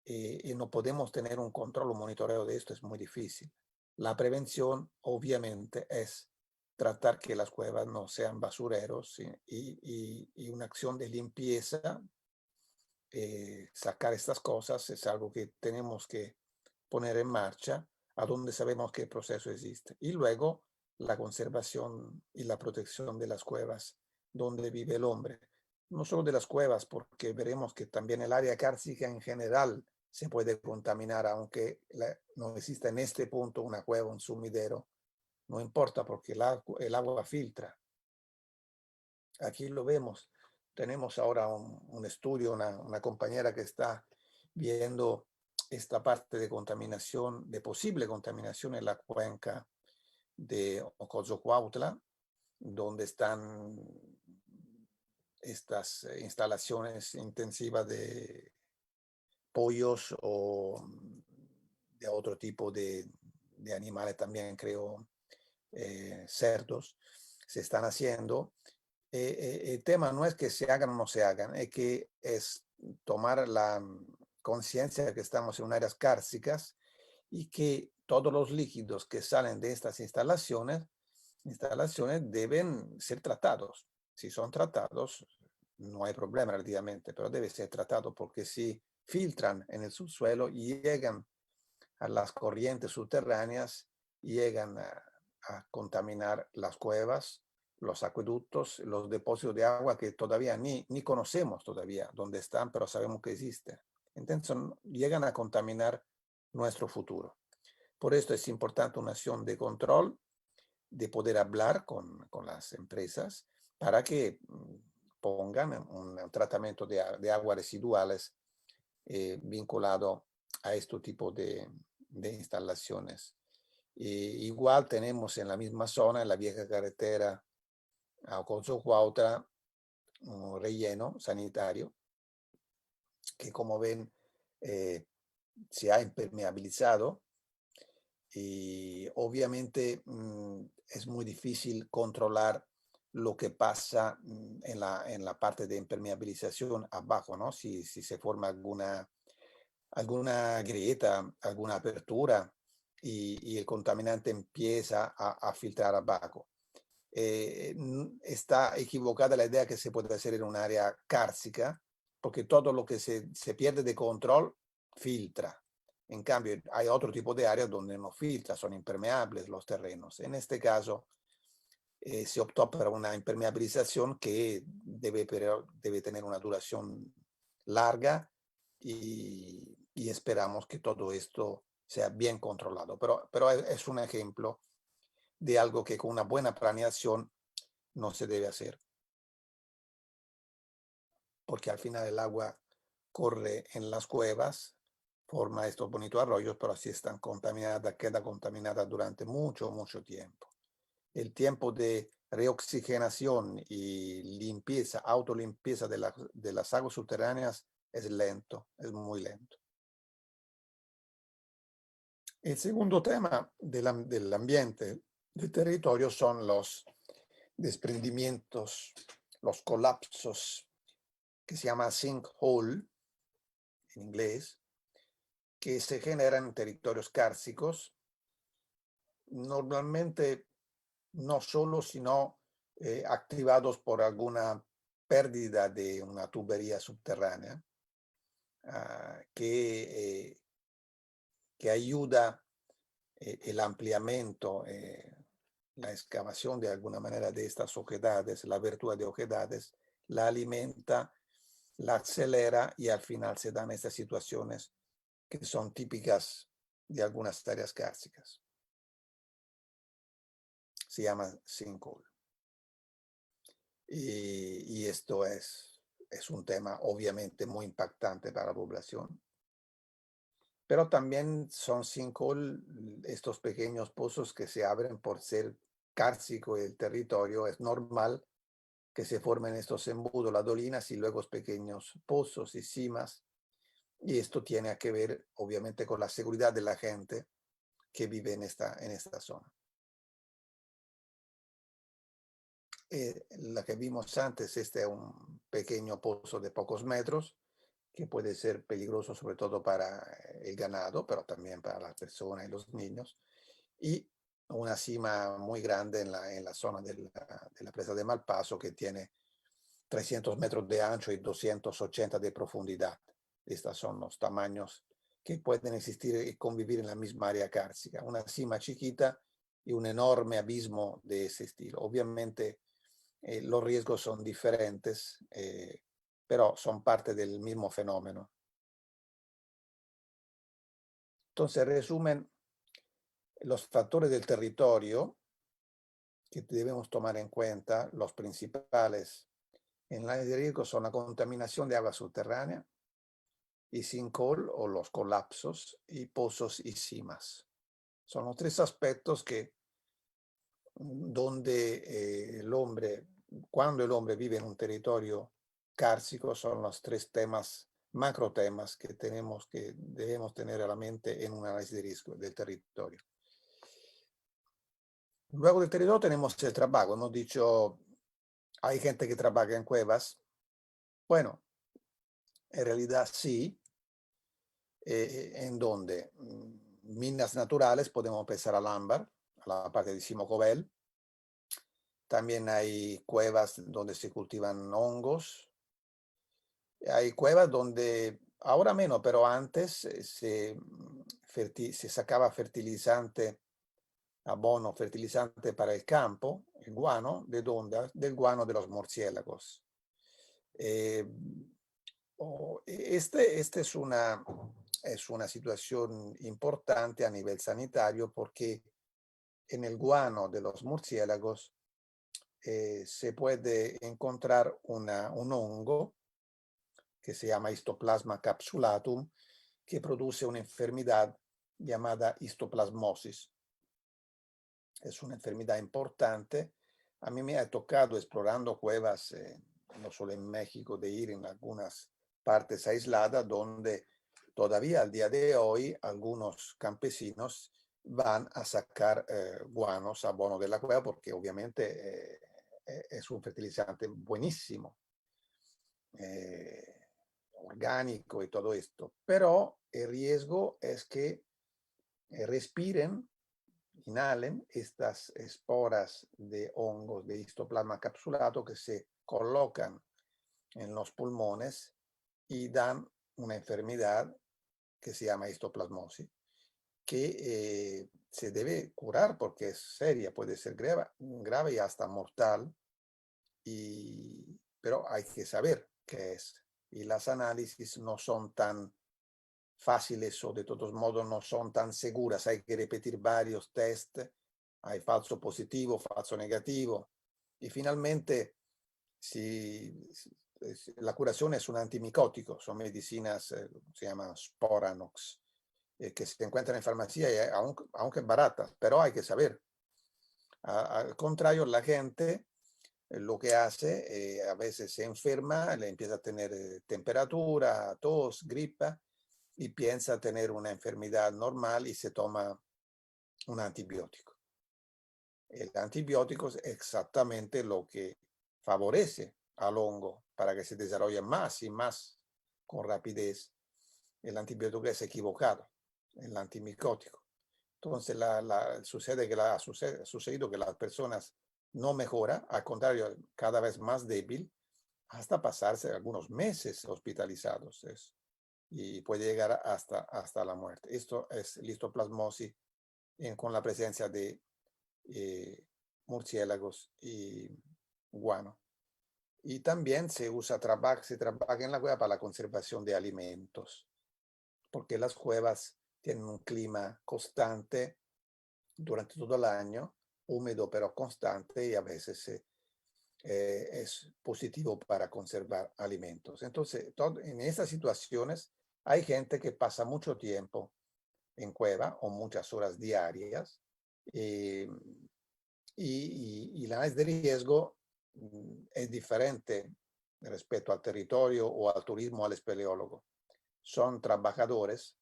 y no podemos tener un control o monitoreo de esto, es muy difícil. La prevención obviamente es tratar que las cuevas no sean basureros y una acción de limpieza, sacar estas cosas es algo que tenemos que poner en marcha a donde sabemos que el proceso existe. Y luego la conservación y la protección de las cuevas donde vive el hombre. No solo de las cuevas, porque veremos que también el área kárstica en general se puede contaminar, aunque no exista en este punto una cueva, un sumidero. No importa porque el agua filtra. Aquí lo vemos. Tenemos ahora un estudio, una compañera que está viendo esta parte de contaminación, de posible contaminación en la cuenca de Ocosocuautla, donde están estas instalaciones intensivas de pollos o de otro tipo de animales también, creo, cerdos, se están haciendo. El tema no es que se hagan o no se hagan, es que es tomar la conciencia de que estamos en áreas cársticas y que todos los líquidos que salen de estas instalaciones deben ser tratados. Si son tratados, no hay problema relativamente, pero debe ser tratado porque si filtran en el subsuelo y llegan a las corrientes subterráneas, llegan a contaminar las cuevas, los acueductos, los depósitos de agua que todavía ni conocemos todavía dónde están, pero sabemos que existen. Entonces llegan a contaminar nuestro futuro. Por esto es importante una acción de control, de poder hablar con las empresas para que pongan un tratamiento de aguas residuales vinculado a este tipo de instalaciones. Igual tenemos en la misma zona, en la vieja carretera a Ocosocuautla, un relleno sanitario que, como ven, se ha impermeabilizado y obviamente es muy difícil controlar lo que pasa en la parte de impermeabilización abajo, ¿no? Si se forma alguna grieta, alguna apertura y el contaminante empieza a filtrar abajo. Está equivocada la idea que se puede hacer en un área cárstica, porque todo lo que se pierde de control filtra. En cambio, hay otro tipo de áreas donde no filtra, son impermeables los terrenos. En este caso, se optó por una impermeabilización que debe tener una duración larga y esperamos que todo esto sea bien controlado. Pero es un ejemplo de algo que con una buena planeación no se debe hacer. Porque al final el agua corre en las cuevas, forma estos bonitos arroyos, pero así están contaminadas, queda contaminada durante mucho, mucho tiempo. El tiempo de reoxigenación y limpieza, autolimpieza de las aguas subterráneas es lento, es muy lento. El segundo tema del ambiente, del territorio, son los desprendimientos, los colapsos, que se llama sinkhole en inglés, que se generan en territorios cársticos, normalmente no solo, sino activados por alguna pérdida de una tubería subterránea que ayuda el ampliamiento, la excavación de alguna manera de estas oquedades, la abertura de oquedades, la alimenta, la acelera y al final se dan estas situaciones que son típicas de algunas áreas cársticas. Se llama sinkhole. Y esto es un tema obviamente muy impactante para la población. Pero también son sinkhole, estos pequeños pozos que se abren por ser cárstico el territorio. Es normal que se formen estos embudos, las dolinas y luego pequeños pozos y cimas. Y esto tiene que ver obviamente con la seguridad de la gente que vive en esta zona. La que vimos antes, este es un pequeño pozo de pocos metros que puede ser peligroso sobre todo para el ganado, pero también para las personas y los niños. Y una cima muy grande en la zona de la presa de Malpaso que tiene 300 metros de ancho y 280 de profundidad. Estos son los tamaños que pueden existir y convivir en la misma área cárstica. Una cima chiquita y un enorme abismo de ese estilo. Obviamente los riesgos son diferentes, pero son parte del mismo fenómeno. Entonces, resumen, los factores del territorio que debemos tomar en cuenta, los principales en el área de riesgo son la contaminación de agua subterránea y sinkhole o los colapsos y pozos y cimas. Son los tres aspectos que donde cuando el hombre vive en un territorio cárcico, son los tres temas, macro temas que debemos tener a la mente en un análisis de riesgo del territorio. Luego del territorio tenemos el trabajo. Hemos dicho, hay gente que trabaja en cuevas. Bueno, en realidad sí. En donde minas naturales, podemos pensar al ámbar, a la parte de Simocovel. También hay cuevas donde se cultivan hongos. Hay cuevas donde, ahora menos, pero antes se sacaba fertilizante, abono fertilizante para el campo, el guano, ¿de dónde? Del guano de los murciélagos. Esta es una situación importante a nivel sanitario porque en el guano de los murciélagos se puede encontrar un hongo que se llama Histoplasma capsulatum, que produce una enfermedad llamada histoplasmosis. Es una enfermedad importante. A mí me ha tocado explorando cuevas, no solo en México, de ir en algunas partes aisladas donde todavía al día de hoy algunos campesinos van a sacar guanos, abono de la cueva, porque obviamente es un fertilizante buenísimo, orgánico y todo esto. Pero el riesgo es que respiren, inhalen estas esporas de hongos de histoplasma capsulato que se colocan en los pulmones y dan una enfermedad que se llama histoplasmosis, que se debe curar porque es seria, puede ser grave y hasta mortal, pero hay que saber qué es. Y las análisis no son tan fáciles o de todos modos no son tan seguras. Hay que repetir varios test. Hay falso positivo, falso negativo. Y finalmente, si la curación es un antimicótico, son medicinas, se llaman Sporanox, que se encuentran en farmacia, aunque baratas, pero hay que saber. Al contrario, la gente lo que hace, a veces se enferma, le empieza a tener temperatura, tos, gripa, y piensa tener una enfermedad normal y se toma un antibiótico. El antibiótico es exactamente lo que favorece al hongo para que se desarrolle más y más con rapidez. El antibiótico es equivocado, el antimicótico. Entonces sucede que ha sucedido que las personas no mejoran, al contrario, cada vez más débil, hasta pasarse algunos meses hospitalizados. Y puede llegar hasta la muerte. Esto es listoplasmosis con la presencia de murciélagos y guano. Y también se trabaja en la cueva para la conservación de alimentos, porque las cuevas tienen un clima constante durante todo el año, húmedo pero constante, y a veces es positivo para conservar alimentos. Entonces, en estas situaciones hay gente que pasa mucho tiempo en cueva o muchas horas diarias, y el análisis de riesgo es diferente respecto al territorio o al turismo o al espeleólogo. Son trabajadores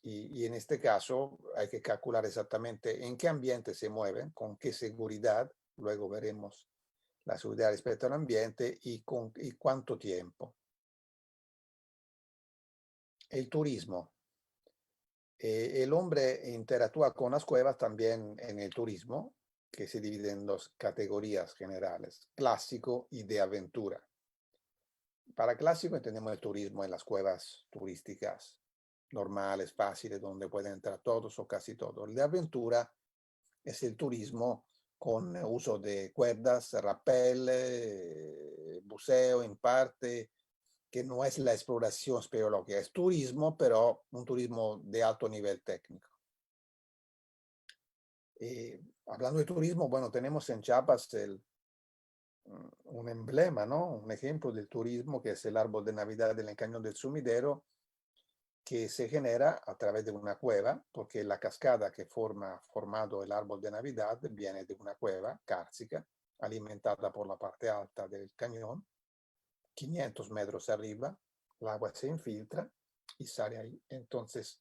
y en este caso hay que calcular exactamente en qué ambiente se mueven, con qué seguridad, luego veremos la seguridad respecto al ambiente y cuánto tiempo. El turismo. El hombre interactúa con las cuevas también en el turismo, que se divide en dos categorías generales, clásico y de aventura. Para clásico entendemos el turismo en las cuevas turísticas normales, fáciles, donde pueden entrar todos o casi todos. El de aventura es el turismo con uso de cuerdas, rappel, buceo en parte, que no es la exploración espeleológica, es turismo, pero un turismo de alto nivel técnico. Hablando de turismo, bueno, tenemos en Chiapas un emblema, ¿no? Un ejemplo del turismo, que es el árbol de Navidad del Cañón del Sumidero, que se genera a través de una cueva, porque la cascada que formado el árbol de Navidad viene de una cueva cárcica alimentada por la parte alta del cañón, 500 metros arriba, el agua se infiltra y sale ahí. Entonces,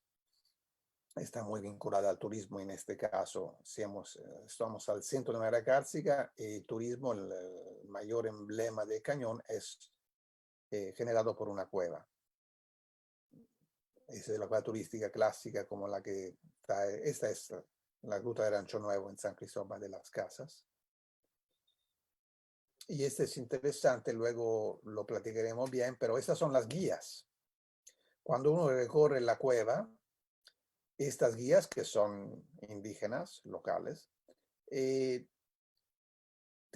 está muy vinculada al turismo en este caso. Estamos al centro de una área cárcica y el turismo, el mayor emblema del cañón es generado por una cueva. Es la cueva turística clásica como la que trae, esta es la Gruta de Rancho Nuevo en San Cristóbal de las Casas. Y este es interesante, luego lo platicaremos bien, pero estas son las guías. Cuando uno recorre la cueva, estas guías que son indígenas, locales, te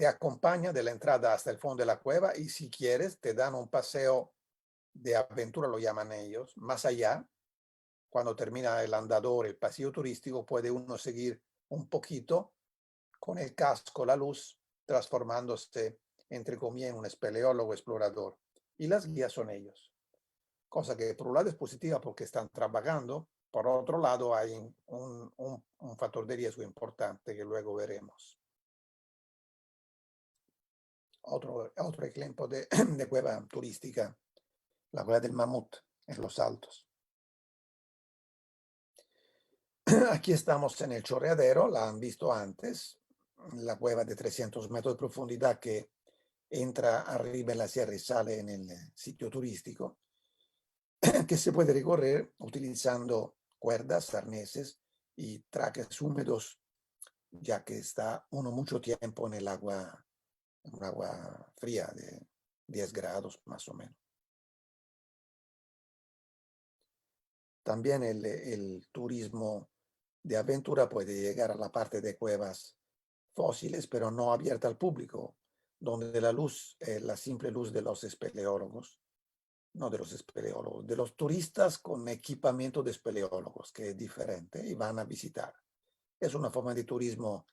acompañan de la entrada hasta el fondo de la cueva y si quieres te dan un paseo de aventura, lo llaman ellos, más allá. Cuando termina el andador, el pasillo turístico, puede uno seguir un poquito con el casco, la luz, transformándose, entre comillas, en un espeleólogo explorador. Y las guías son ellos. Cosa que por un lado es positiva porque están trabajando, por otro lado hay un factor de riesgo importante que luego veremos. Otro ejemplo de cueva turística, la cueva del Mamut en Los Altos. Aquí estamos en el chorreadero, la han visto antes, la cueva de 300 metros de profundidad que entra arriba en la sierra y sale en el sitio turístico, que se puede recorrer utilizando cuerdas, arneses y trajes húmedos, ya que está uno mucho tiempo en el agua, un agua fría de 10 grados más o menos. También el turismo de aventura puede llegar a la parte de cuevas fósiles, pero no abierta al público, donde la luz es la simple luz de los espeleólogos, no de los espeleólogos, de los turistas con equipamiento de espeleólogos, que es diferente, y van a visitar. Es una forma de turismo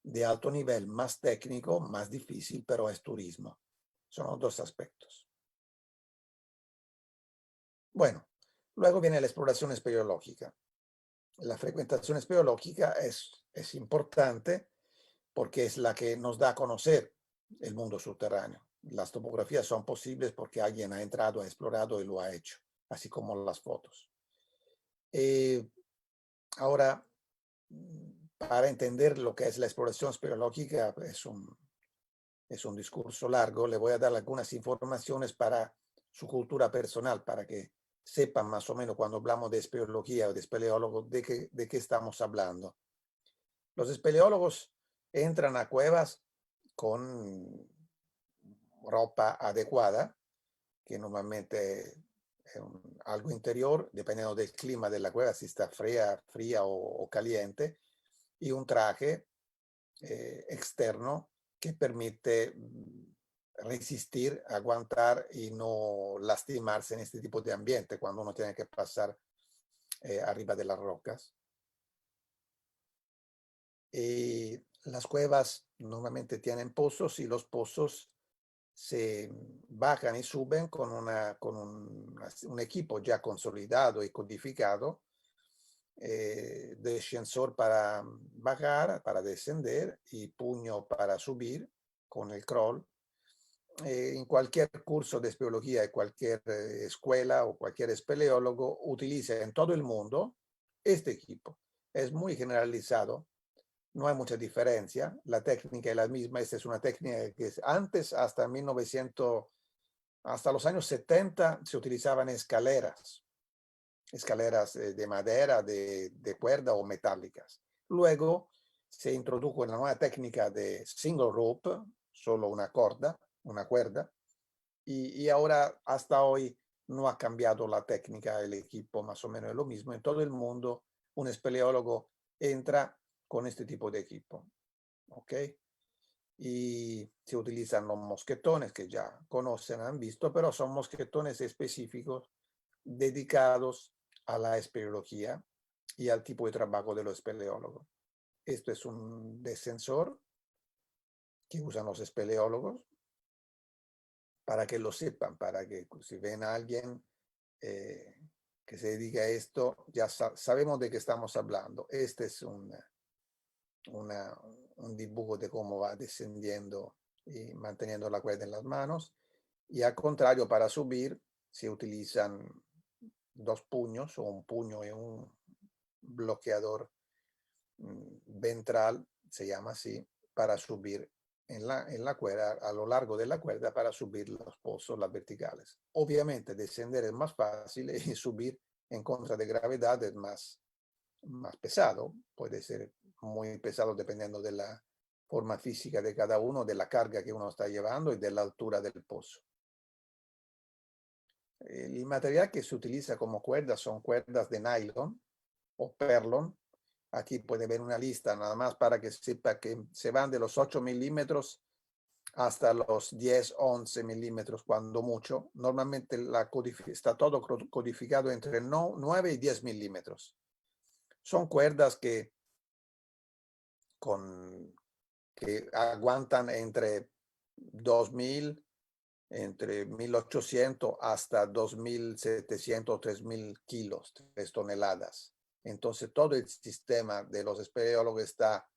de alto nivel, más técnico, más difícil, pero es turismo. Son los dos aspectos. Bueno, luego viene la exploración espeleológica. La frecuentación espeleológica es importante porque es la que nos da a conocer el mundo subterráneo. Las topografías son posibles porque alguien ha entrado, ha explorado y lo ha hecho, así como las fotos. Ahora, para entender lo que es la exploración espeleológica, es un discurso largo. Le voy a dar algunas informaciones para su cultura personal, para que sepan más o menos cuando hablamos de espeleología o de espeleólogos de qué estamos hablando. Los espeleólogos entran a cuevas con ropa adecuada, que normalmente es algo interior, dependiendo del clima de la cueva, si está fría o caliente, y un traje externo que permite resistir, aguantar y no lastimarse en este tipo de ambiente cuando uno tiene que pasar arriba de las rocas. Y las cuevas normalmente tienen pozos y los pozos se bajan y suben con un equipo ya consolidado y codificado de ascensor para bajar, para descender y puño para subir con el crawl. En cualquier curso de espeleología, en cualquier escuela o cualquier espeleólogo utiliza en todo el mundo este equipo. Es muy generalizado, no hay mucha diferencia, la técnica es la misma. Esta es una técnica que antes, hasta 1900, hasta los años 70, se utilizaban escaleras de madera, de cuerda o metálicas. Luego se introdujo una nueva técnica de single rope, solo una cuerda, y ahora hasta hoy no ha cambiado la técnica, el equipo más o menos es lo mismo. En todo el mundo un espeleólogo entra con este tipo de equipo, ¿ok? Y se utilizan los mosquetones que ya conocen, han visto, pero son mosquetones específicos dedicados a la espeleología y al tipo de trabajo de los espeleólogos. Esto es un descensor que usan los espeleólogos para que lo sepan, para que si ven a alguien que se dedica a esto, ya sabemos de qué estamos hablando. Este es un dibujo de cómo va descendiendo y manteniendo la cuerda en las manos. Y al contrario, para subir se utilizan dos puños o un puño y un bloqueador ventral, se llama así, para subir en la cuerda, a lo largo de la cuerda, para subir los pozos, las verticales. Obviamente descender es más fácil y subir en contra de gravedad es más pesado, puede ser muy pesado dependiendo de la forma física de cada uno, de la carga que uno está llevando y de la altura del pozo. El material que se utiliza como cuerdas son cuerdas de nylon o perlon. Aquí puede ver una lista nada más para que sepa que se van de los 8 milímetros hasta los 10, 11 milímetros cuando mucho. Normalmente está todo codificado entre 9 y 10 milímetros. Son cuerdas que aguantan entre 2000, entre 1800 hasta 2700 o 3000 kilos, 3 toneladas. Entonces todo el sistema de los espeleólogos está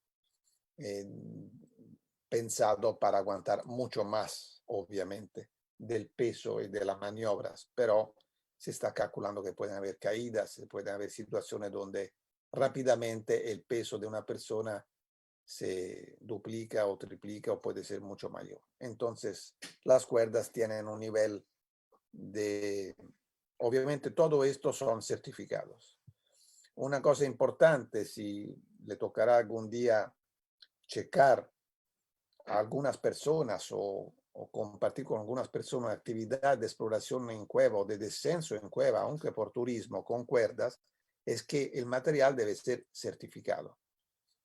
pensado para aguantar mucho más, obviamente, del peso y de las maniobras, pero se está calculando que pueden haber caídas, pueden haber situaciones donde rápidamente el peso de una persona se duplica o triplica o puede ser mucho mayor. Entonces, las cuerdas tienen un nivel de... Obviamente, todo esto son certificados. Una cosa importante, si le tocará algún día checar a algunas personas o compartir con algunas personas actividad de exploración en cueva o de descenso en cueva, aunque por turismo, con cuerdas, es que el material debe ser certificado.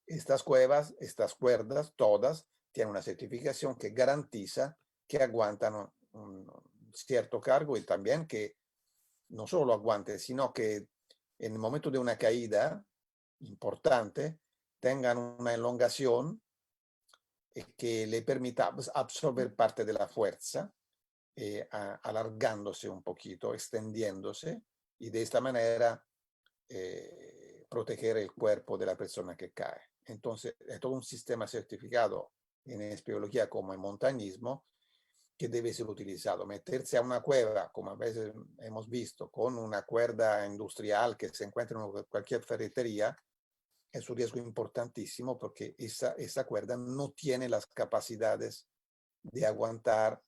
Estas cuevas, estas cuerdas, todas tienen una certificación que garantiza que aguantan un cierto cargo y también que no solo aguanten, sino que en el momento de una caída importante tengan una elongación que le permita absorber parte de la fuerza, alargándose un poquito, extendiéndose y de esta manera proteger el cuerpo de la persona que cae. Entonces, es todo un sistema certificado en espeleología como en montañismo que debe ser utilizado. Meterse a una cueva, como a veces hemos visto, con una cuerda industrial que se encuentra en cualquier ferretería, es un riesgo importantísimo porque esa cuerda no tiene las capacidades de aguantar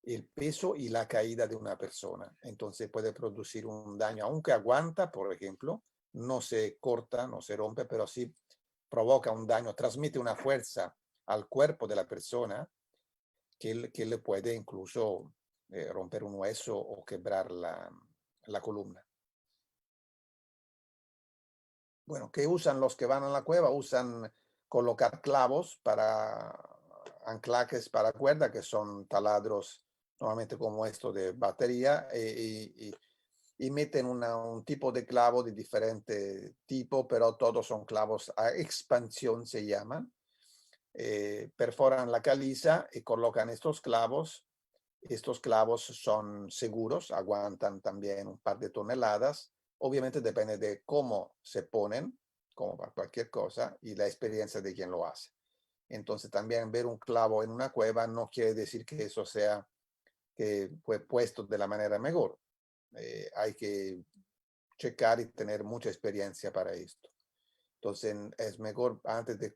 el peso y la caída de una persona. Entonces puede producir un daño, aunque aguanta, por ejemplo, no se corta, no se rompe, pero sí provoca un daño, transmite una fuerza al cuerpo de la persona que le puede incluso romper un hueso o quebrar la columna. Bueno, ¿qué usan los que van a la cueva? Usan colocar clavos para anclajes para cuerda, que son taladros normalmente como esto de batería, y meten un tipo de clavo de diferente tipo, pero todos son clavos a expansión, se llaman. Perforan la caliza y colocan estos clavos. Estos clavos son seguros, aguantan también un par de toneladas. Obviamente depende de cómo se ponen, como para cualquier cosa, y la experiencia de quien lo hace. Entonces también ver un clavo en una cueva no quiere decir que eso sea que fue puesto de la manera mejor. Hay que checar y tener mucha experiencia para esto. Entonces es mejor antes de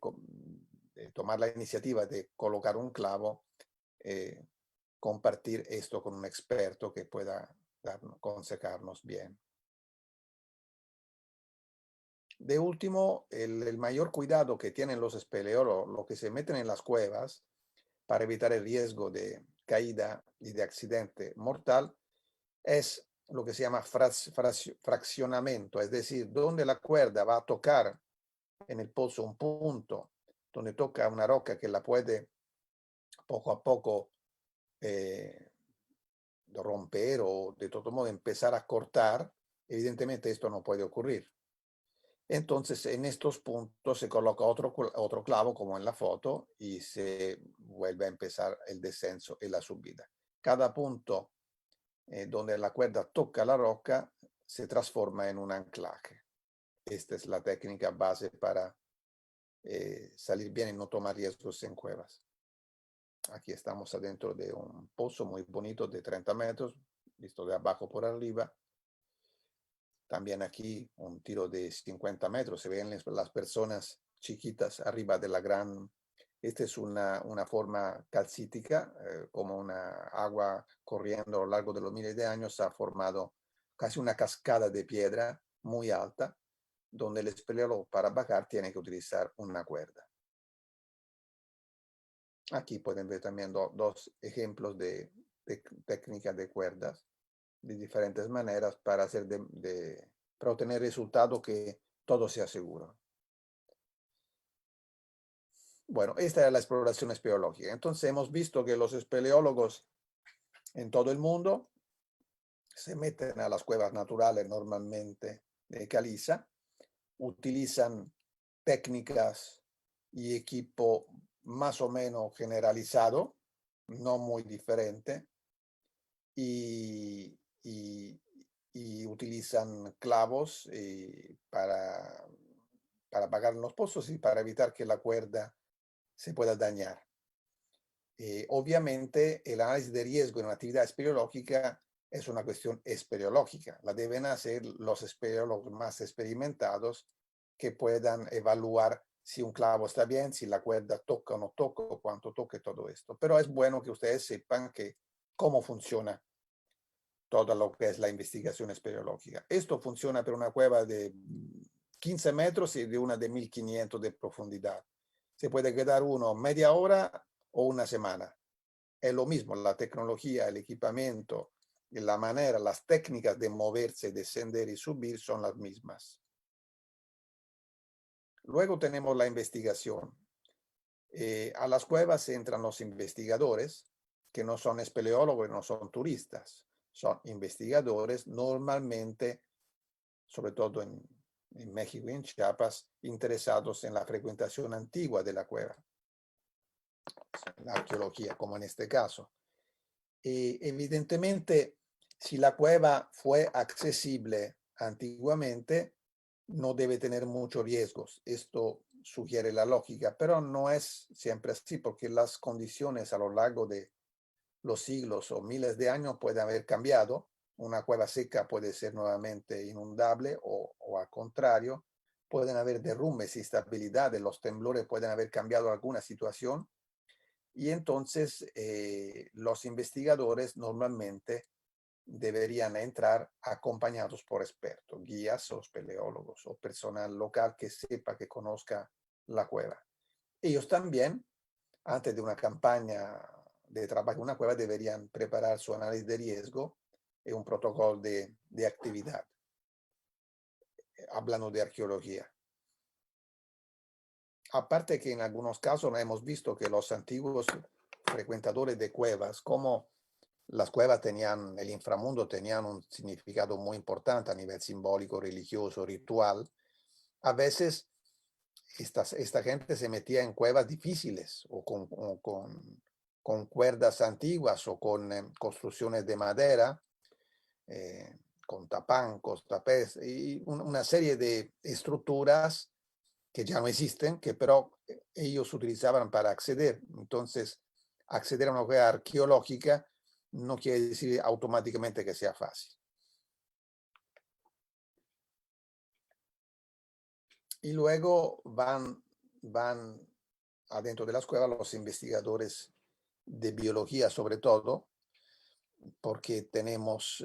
tomar la iniciativa de colocar un clavo, compartir esto con un experto que pueda aconsejarnos bien. De último, el mayor cuidado que tienen los espeleólogos, los que se meten en las cuevas para evitar el riesgo de caída y de accidente mortal, es lo que se llama fraccionamiento, es decir, donde la cuerda va a tocar en el pozo un punto, donde toca una roca que la puede poco a poco romper o de todo modo empezar a cortar, evidentemente esto no puede ocurrir. Entonces en estos puntos se coloca otro clavo como en la foto y se vuelve a empezar el descenso y la subida. Cada punto donde la cuerda toca la roca se transforma en un anclaje. Esta es la técnica base para salir bien y no tomar riesgos en cuevas. Aquí estamos adentro de un pozo muy bonito de 30 metros, visto de abajo por arriba. También aquí un tiro de 50 metros. Se ven las personas chiquitas arriba de la gran... Esta es una forma calcítica, como una agua corriendo a lo largo de los miles de años ha formado casi una cascada de piedra muy alta, donde el espeleólogo para bajar tiene que utilizar una cuerda. Aquí pueden ver también dos ejemplos de técnicas de cuerdas de diferentes maneras para hacer para obtener resultado que todo sea seguro. Bueno, esta es la exploración espeleológica. Entonces hemos visto que los espeleólogos en todo el mundo se meten a las cuevas naturales normalmente de caliza, utilizan técnicas y equipo más o menos generalizado, no muy diferente, y utilizan clavos para apagar los pozos y para evitar que la cuerda se pueda dañar. Obviamente, el análisis de riesgo en una actividad espeleológica es una cuestión espeleológica. La deben hacer los espeleólogos más experimentados que puedan evaluar si un clavo está bien, si la cuerda toca o no toca, o cuánto toca y todo esto. Pero es bueno que ustedes sepan cómo funciona todo lo que es la investigación espeleológica. Esto funciona para una cueva de 15 metros y de una de 1500 de profundidad. Se puede quedar uno media hora o una semana. Es lo mismo, la tecnología, el equipamiento, la manera, las técnicas de moverse, descender y subir son las mismas. Luego tenemos la investigación. A las cuevas entran los investigadores, que no son espeleólogos, no son turistas. Son investigadores normalmente, sobre todo en México y en Chiapas, interesados en la frecuentación antigua de la cueva, la arqueología, como en este caso. Evidentemente, si la cueva fue accesible antiguamente, no debe tener muchos riesgos. Esto sugiere la lógica, pero no es siempre así, porque las condiciones a lo largo de los siglos o miles de años pueden haber cambiado. Una cueva seca puede ser nuevamente inundable o al contrario, pueden haber derrumbes, instabilidades, los temblores pueden haber cambiado alguna situación. Y entonces los investigadores normalmente deberían entrar acompañados por expertos, guías o espeleólogos o personal local que sepa, que conozca la cueva. Ellos también, antes de una campaña de trabajo en una cueva, deberían preparar su análisis de riesgo y un protocolo de actividad, hablando de arqueología. Aparte que en algunos casos hemos visto que los antiguos frecuentadores de cuevas, como las cuevas tenían, el inframundo tenían un significado muy importante a nivel simbólico, religioso, ritual, a veces esta gente se metía en cuevas difíciles o con cuerdas antiguas o con construcciones de madera, con tapancos, tapés y una serie de estructuras que ya no existen, que pero ellos utilizaban para acceder. Entonces, acceder a una cueva arqueológica no quiere decir automáticamente que sea fácil. Y luego van adentro de las cuevas los investigadores de biología, sobre todo, porque tenemos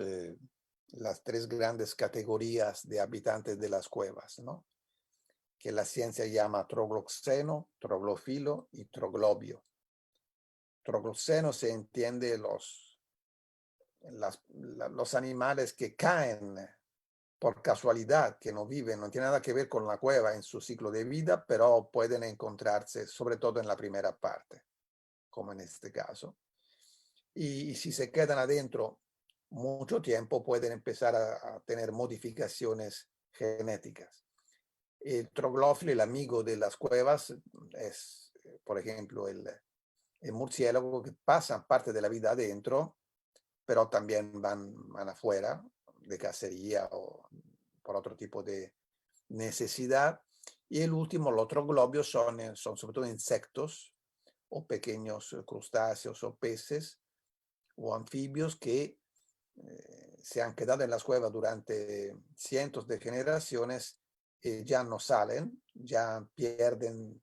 las tres grandes categorías de habitantes de las cuevas, ¿no? Que la ciencia llama trogloxeno, troglofilo y troglobio. Trogloxeno se entiende los animales que caen por casualidad, que no viven, no tiene nada que ver con la cueva en su ciclo de vida, pero pueden encontrarse, sobre todo en la primera parte, como en este caso. Y si se quedan adentro mucho tiempo, pueden empezar a tener modificaciones genéticas. El troglófilo, el amigo de las cuevas, es, por ejemplo, el murciélago, que pasan parte de la vida adentro, pero también van afuera, de cacería o por otro tipo de necesidad. Y el último, los troglobios son sobre todo insectos o pequeños crustáceos o peces o anfibios que se han quedado en las cuevas durante cientos de generaciones y ya no salen, ya pierden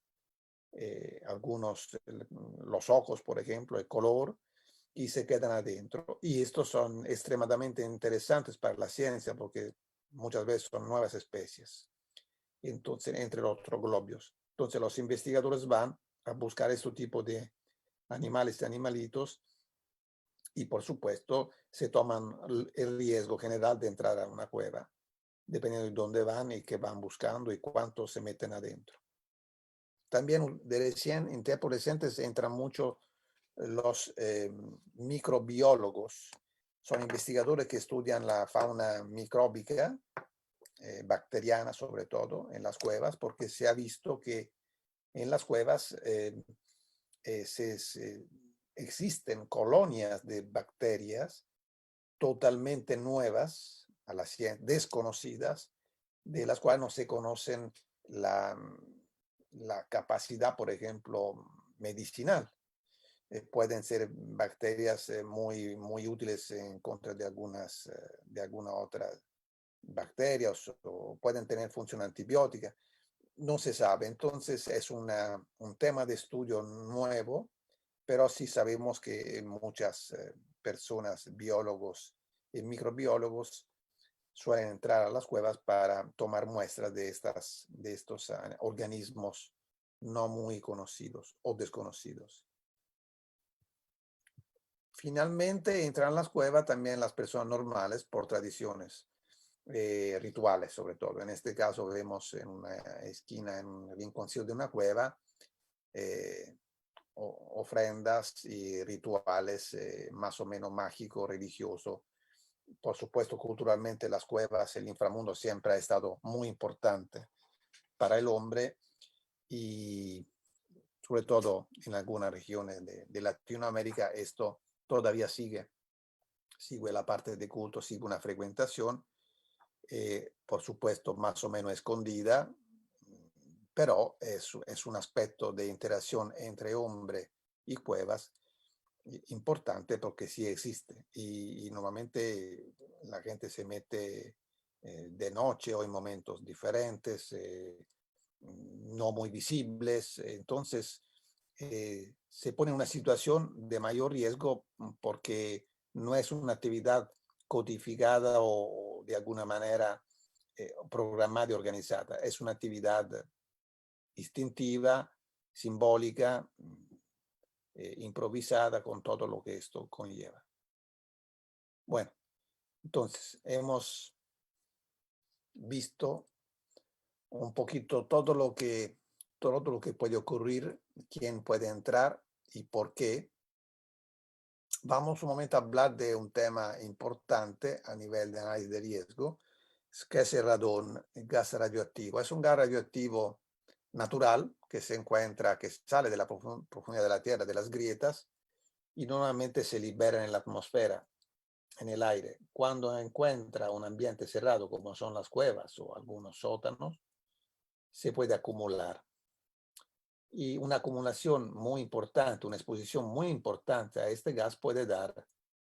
algunos, los ojos, por ejemplo, el color, y se quedan adentro. Y estos son extremadamente interesantes para la ciencia porque muchas veces son nuevas especies. Entonces, entre los troglobios. Entonces, los investigadores van a buscar este tipo de animales y animalitos y, por supuesto, se toman el riesgo general de entrar a una cueva, dependiendo de dónde van y qué van buscando y cuánto se meten adentro. También en tiempos recientes entran mucho los microbiólogos. Son investigadores que estudian la fauna micróbica, bacteriana sobre todo, en las cuevas, porque se ha visto que en las cuevas existen colonias de bacterias totalmente nuevas, a la ciencia, desconocidas, de las cuales no se conocen la capacidad, por ejemplo, medicinal. Pueden ser bacterias muy, muy útiles en contra de alguna otra bacteria o pueden tener función antibiótica. No se sabe. Entonces es un tema de estudio nuevo, pero sí sabemos que muchas personas, biólogos y microbiólogos, suelen entrar a las cuevas para tomar muestras de estos organismos no muy conocidos o desconocidos. Finalmente entran a las cuevas también las personas normales por tradiciones rituales, sobre todo. En este caso vemos en una esquina, en un rinconcillo de una cueva, ofrendas y rituales más o menos mágico, religioso. Por supuesto, culturalmente las cuevas, el inframundo siempre ha estado muy importante para el hombre y sobre todo en algunas regiones de Latinoamérica esto todavía sigue la parte de culto, sigue una frecuentación, por supuesto más o menos escondida, pero es un aspecto de interacción entre hombre y cuevas importante porque sí existe y normalmente la gente se mete de noche o en momentos diferentes, no muy visibles, entonces se pone en una situación de mayor riesgo porque no es una actividad codificada o de alguna manera programada y organizada, es una actividad instintiva, simbólica, improvisada con todo lo que esto conlleva. Bueno, entonces hemos visto un poquito todo lo que puede ocurrir, quién puede entrar y por qué. Vamos un momento a hablar de un tema importante a nivel de análisis de riesgo, que es el radón, el gas radioactivo. Es un gas radioactivo natural que se encuentra, que sale de la profundidad de la Tierra, de las grietas, y normalmente se libera en la atmósfera, en el aire. Cuando encuentra un ambiente cerrado, como son las cuevas o algunos sótanos, se puede acumular. Y una acumulación muy importante, una exposición muy importante a este gas puede dar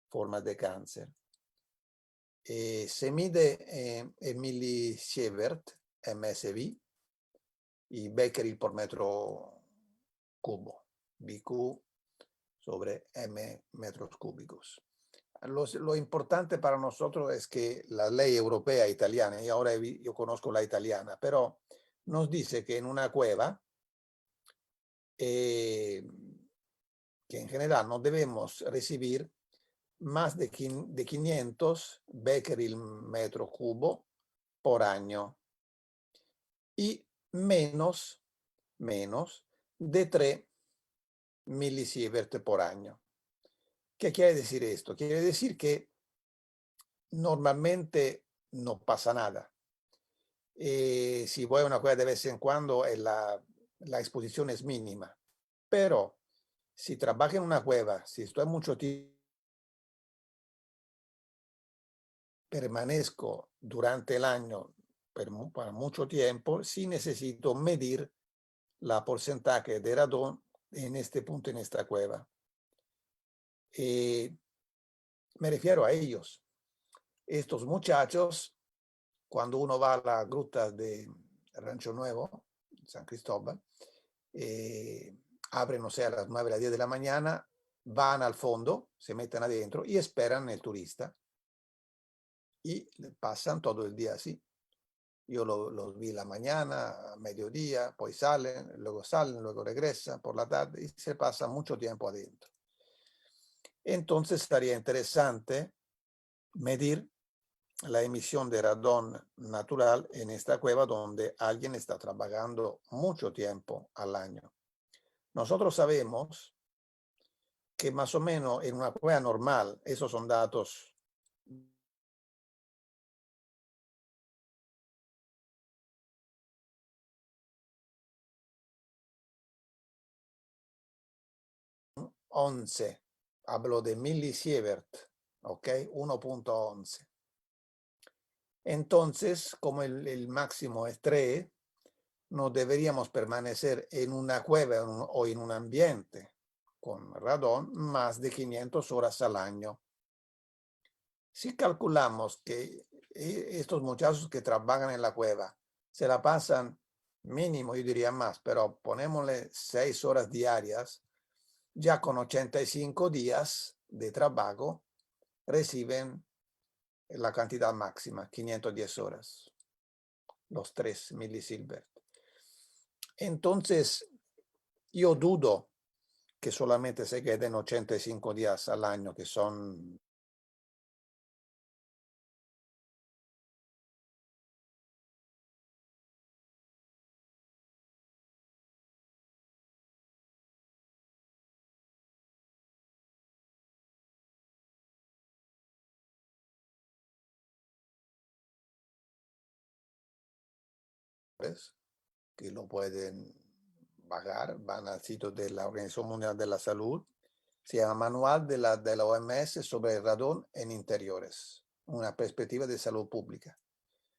formas de cáncer. Se mide en millisievert, MSV, y becquerel por metro cubo, BQ sobre M metros cúbicos. Lo importante para nosotros es que la ley europea e italiana, y ahora yo conozco la italiana, pero nos dice que en una cueva, que en general no debemos recibir más de 500 becquerel metro cubo por año y menos de 3 milisievert por año. ¿Qué quiere decir esto? Quiere decir que normalmente no pasa nada. Si voy a una cueva de vez en cuando, la exposición es mínima. Pero si trabajo en una cueva, si estoy mucho tiempo, permanezco durante el año para mucho tiempo, sí necesito medir la porcentaje de radón en este punto, en esta cueva. Me refiero a ellos. Estos muchachos, cuando uno va a la gruta de Rancho Nuevo, San Cristóbal, abren, o sea, a las 9, a las 10 de la mañana, van al fondo, se meten adentro y esperan el turista. Y pasan todo el día así. Yo los vi la mañana, a mediodía, pues salen, luego regresan por la tarde y se pasa mucho tiempo adentro. Entonces estaría interesante medir la emisión de radón natural en esta cueva donde alguien está trabajando mucho tiempo al año. Nosotros sabemos que más o menos en una cueva normal, esos son datos once, hablo de milisievert, ¿ok? 1.11. Entonces, como el máximo es 3, no deberíamos permanecer en una cueva o en un ambiente con radón más de 500 horas al año. Si calculamos que estos muchachos que trabajan en la cueva se la pasan mínimo, yo diría más, pero ponémosle 6 horas diarias, ya con 85 días de trabajo reciben la cantidad máxima, 510 horas, los 3 milisievert. Entonces, yo dudo que solamente se queden 85 días al año, que son que lo pueden bajar, van al sitio de la Organización Mundial de la Salud, se llama Manual de la OMS sobre el radón en interiores, una perspectiva de salud pública,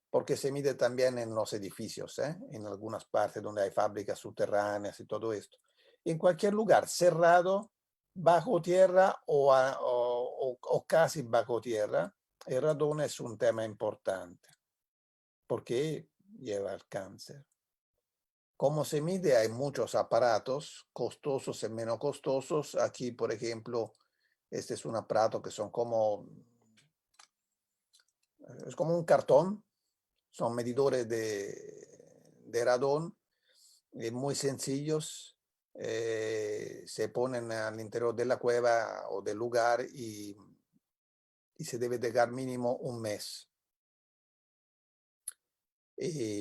porque se mide también en los edificios, en algunas partes donde hay fábricas subterráneas y todo esto. En cualquier lugar cerrado, bajo tierra o casi bajo tierra, el radón es un tema importante, porque lleva al cáncer. ¿Cómo se mide? Hay muchos aparatos, costosos y menos costosos. Aquí, por ejemplo, este es un aparato que es como un cartón, son medidores de radón, muy sencillos, se ponen al interior de la cueva o del lugar y se debe dejar mínimo un mes.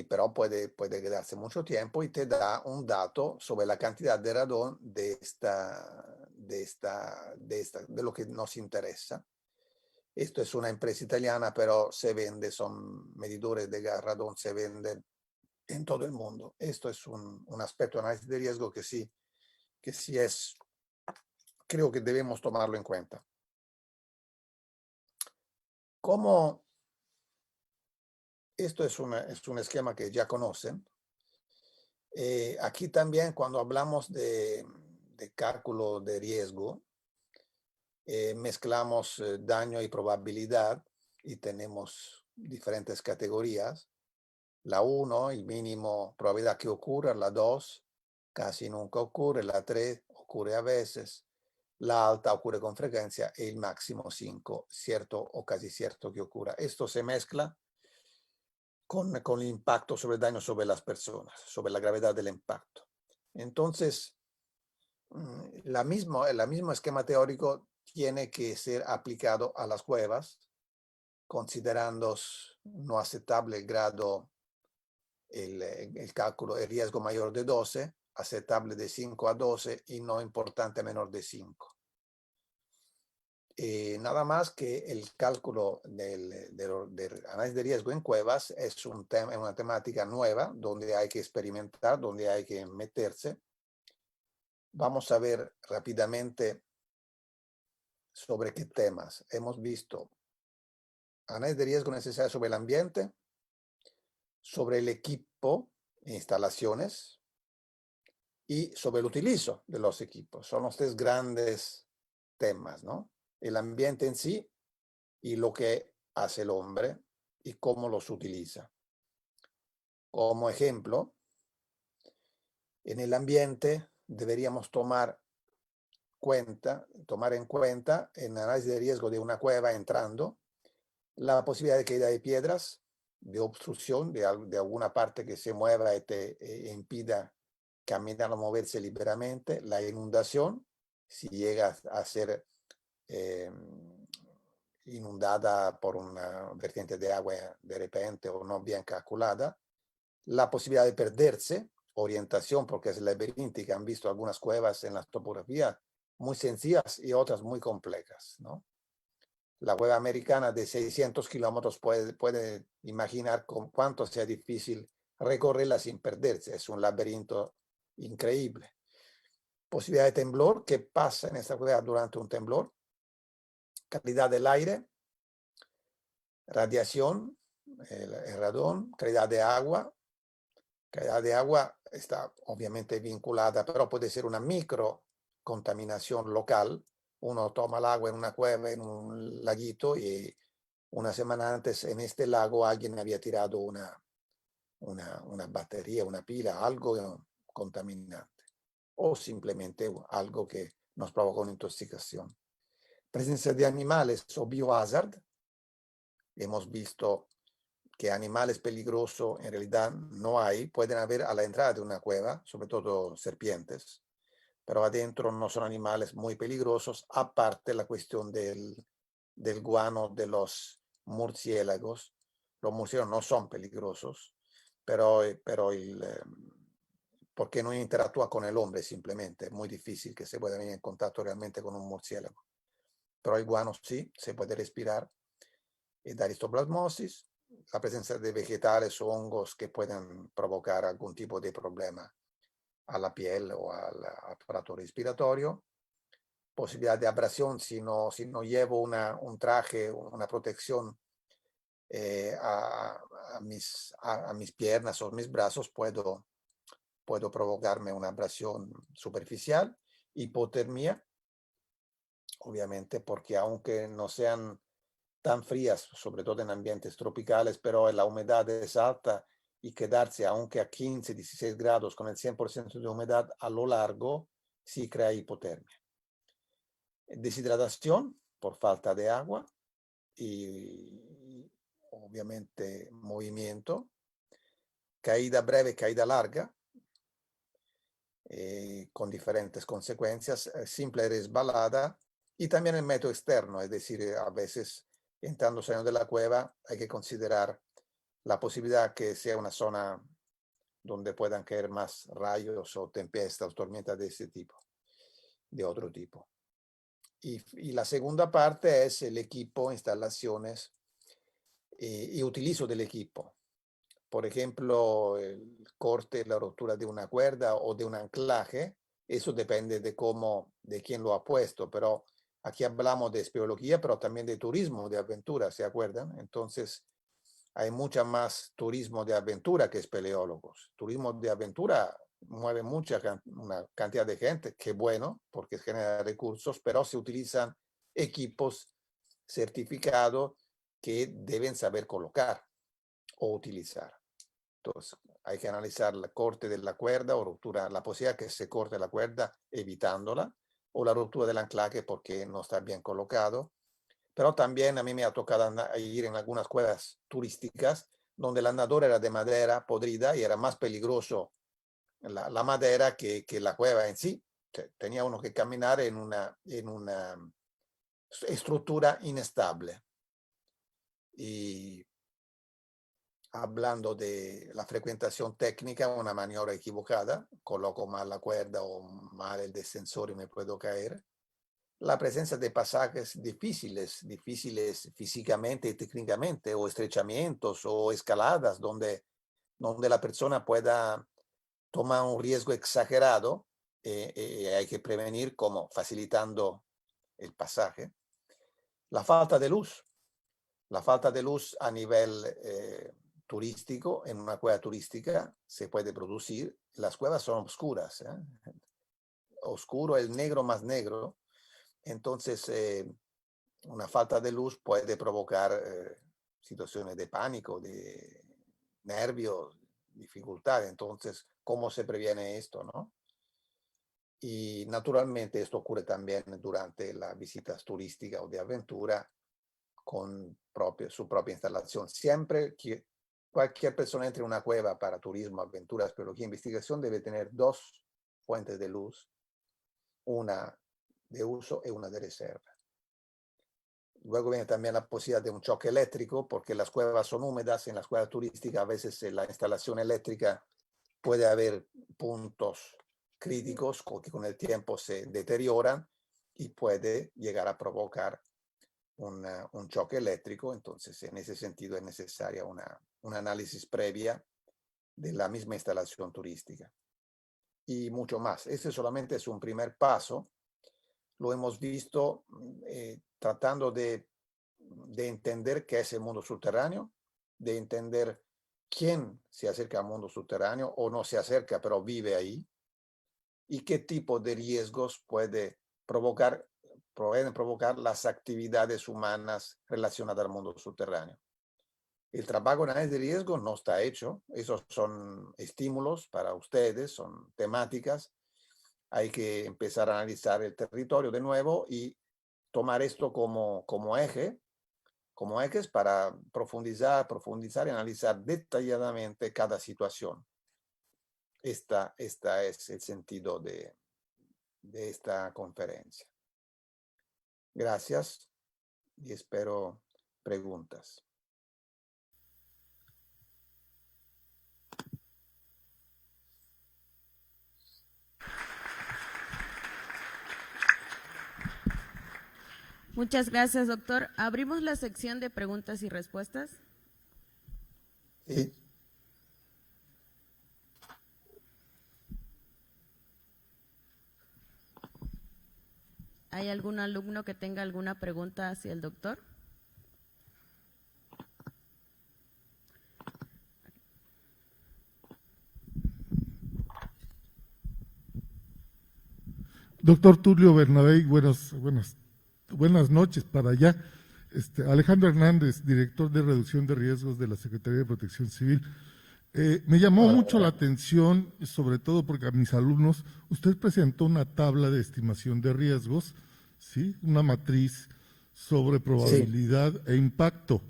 Pero puede quedarse mucho tiempo y te da un dato sobre la cantidad de radón de lo que nos interesa. Esto es una empresa italiana, pero se vende, son medidores de radón, se venden en todo el mundo. Esto es un aspecto de análisis de riesgo que sí es, creo que debemos tomarlo en cuenta. Como esto es un esquema que ya conocen, aquí también cuando hablamos de cálculo de riesgo, mezclamos daño y probabilidad y tenemos diferentes categorías. La 1, el mínimo probabilidad que ocurra, la 2, casi nunca ocurre, la 3, ocurre a veces, la alta ocurre con frecuencia y el máximo 5, cierto o casi cierto que ocurra. Esto se mezcla con el impacto sobre el daño sobre las personas, sobre la gravedad del impacto. Entonces, el mismo esquema teórico tiene que ser aplicado a las cuevas, considerando no aceptable el grado, el cálculo, el riesgo mayor de 12, aceptable de 5 a 12 y no importante menor de 5. Nada más que el cálculo del análisis de riesgo en cuevas es una temática nueva donde hay que experimentar, donde hay que meterse. Vamos a ver rápidamente sobre qué temas. Hemos visto análisis de riesgo necesario sobre el ambiente, sobre el equipo, instalaciones y sobre el utilizo de los equipos. Son los tres grandes temas, ¿no? El ambiente en sí y lo que hace el hombre y cómo los utiliza. Como ejemplo, en el ambiente deberíamos tomar en cuenta en análisis de riesgo de una cueva entrando la posibilidad de caída de piedras, de obstrucción de alguna parte que se mueva y te impida caminar o moverse libremente, la inundación, si llega a ser inundada por una vertiente de agua de repente o no bien calculada, la posibilidad de perderse, orientación, porque es laberíntica, han visto algunas cuevas en las topografías muy sencillas y otras muy complejas, ¿no? La cueva americana de 600 kilómetros puede imaginar con cuánto sea difícil recorrerla sin perderse. Es un laberinto increíble. Posibilidad de temblor, ¿qué pasa en esta cueva durante un temblor? Calidad del aire, radiación, el radón, calidad de agua. Calidad de agua está obviamente vinculada, pero puede ser una microcontaminación local. Uno toma el agua en una cueva, en un laguito, y una semana antes en este lago alguien había tirado una batería, una pila, algo contaminante, o simplemente algo que nos provocó una intoxicación. Presencia de animales o biohazard. Hemos visto que animales peligrosos en realidad no hay, pueden haber a la entrada de una cueva, sobre todo serpientes, pero adentro no son animales muy peligrosos, aparte la cuestión del guano de los murciélagos. Los murciélagos no son peligrosos, pero porque no interactúa con el hombre simplemente, es muy difícil que se pueda venir en contacto realmente con un murciélago. Pero el guano sí, se puede respirar y dar histoplasmosis, la presencia de vegetales o hongos que pueden provocar algún tipo de problema a la piel o al aparato respiratorio, posibilidad de abrasión si no llevo un traje, una protección a mis piernas o mis brazos, puedo provocarme una abrasión superficial, hipotermia, obviamente, porque aunque no sean tan frías, sobre todo en ambientes tropicales, pero la humedad es alta y quedarse aunque a 15, 16 grados con el 100% de humedad a lo largo sí crea hipotermia. Deshidratación por falta de agua y obviamente movimiento, caída breve, caída larga, con diferentes consecuencias, simple resbalada y también el método externo, es decir, a veces entrando saliendo de la cueva hay que considerar la posibilidad que sea una zona donde puedan caer más rayos o tempestas o tormentas de ese tipo, de otro tipo. Y la segunda parte es el equipo, instalaciones y utilizo del equipo. Por ejemplo, el corte, la ruptura de una cuerda o de un anclaje, eso depende de quién lo ha puesto, pero aquí hablamos de espeleología, pero también de turismo, de aventura, ¿se acuerdan? Entonces, hay mucha más turismo de aventura que espeleólogos. Turismo de aventura mueve una cantidad de gente, que bueno, porque genera recursos, pero se utilizan equipos certificados que deben saber colocar o utilizar. Entonces, hay que analizar el corte de la cuerda o ruptura, la posibilidad que se corte la cuerda evitándola, o la ruptura del anclaje porque no está bien colocado. Pero también a mí me ha tocado ir en algunas cuevas turísticas donde el andador era de madera podrida y era más peligroso la madera que la cueva en sí. Tenía uno que caminar en una estructura inestable. Y hablando de la frecuentación técnica, una maniobra equivocada, coloco mal la cuerda o mal el descensor y me puedo caer. La presencia de pasajes difíciles físicamente y técnicamente, o estrechamientos o escaladas donde la persona pueda tomar un riesgo exagerado, hay que prevenir como facilitando el pasaje. La falta de luz. La falta de luz a nivel turístico, en una cueva turística, se puede producir. Las cuevas son oscuras, oscuro, el negro más negro. Entonces, una falta de luz puede provocar situaciones de pánico, de nervios, dificultad. Entonces, ¿cómo se previene esto, no? Y naturalmente esto ocurre también durante las visitas turísticas o de aventura con su propia instalación. Siempre que cualquier persona entre en una cueva para turismo, aventura, arqueología, investigación, debe tener 2 fuentes de luz, una de uso y una de reserva. Luego viene también la posibilidad de un choque eléctrico, porque las cuevas son húmedas. En las cuevas turísticas a veces la instalación eléctrica puede haber puntos críticos que con el tiempo se deterioran y puede llegar a provocar un choque eléctrico. Entonces, en ese sentido es necesaria un análisis previa de la misma instalación turística. Y mucho más. Este solamente es un primer paso. Lo hemos visto tratando de entender qué es el mundo subterráneo, de entender quién se acerca al mundo subterráneo o no se acerca, pero vive ahí, y qué tipo de riesgos pueden provocar las actividades humanas relacionadas al mundo subterráneo. El trabajo de análisis de riesgo no está hecho. Esos son estímulos para ustedes, son temáticas. Hay que empezar a analizar el territorio de nuevo y tomar esto como ejes para profundizar y analizar detalladamente cada situación. Esta es el sentido de esta conferencia. Gracias y espero preguntas. Muchas gracias, doctor. Abrimos la sección de preguntas y respuestas. Sí. ¿Hay algún alumno que tenga alguna pregunta hacia el doctor? Doctor Tulio Bernabé, buenas noches para allá. Alejandro Hernández, director de reducción de riesgos de la Secretaría de Protección Civil. Me llamó mucho la atención, sobre todo porque a mis alumnos, usted presentó una tabla de estimación de riesgos, ¿sí? Una matriz sobre probabilidad e impacto.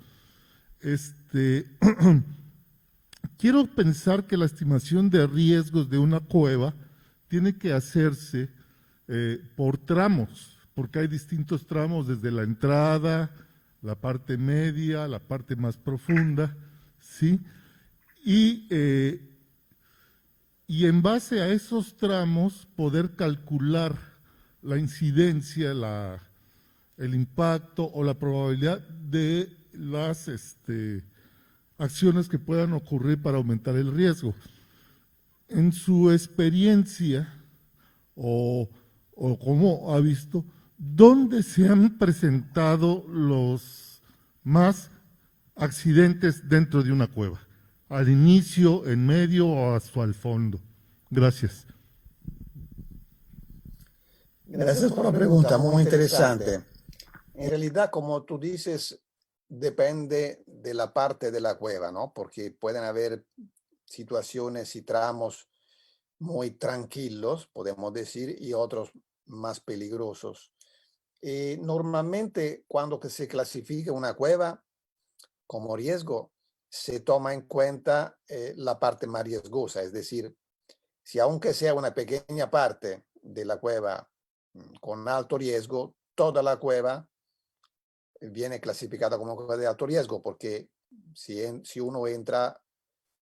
Quiero pensar que la estimación de riesgos de una cueva tiene que hacerse por tramos, porque hay distintos tramos desde la entrada, la parte media, la parte más profunda, ¿sí? Y en base a esos tramos poder calcular la incidencia, el impacto o la probabilidad de las acciones que puedan ocurrir para aumentar el riesgo. En su experiencia o como ha visto, ¿dónde se han presentado los más accidentes dentro de una cueva? ¿Al inicio, en medio o al fondo? Gracias. Gracias por la pregunta, muy interesante. En realidad, como tú dices, depende de la parte de la cueva, ¿no? Porque pueden haber situaciones y tramos muy tranquilos, podemos decir, y otros más peligrosos. Normalmente, cuando se clasifica una cueva como riesgo, se toma en cuenta la parte más riesgosa, es decir, si aunque sea una pequeña parte de la cueva con alto riesgo, toda la cueva viene clasificada como cueva de alto riesgo, porque si uno entra,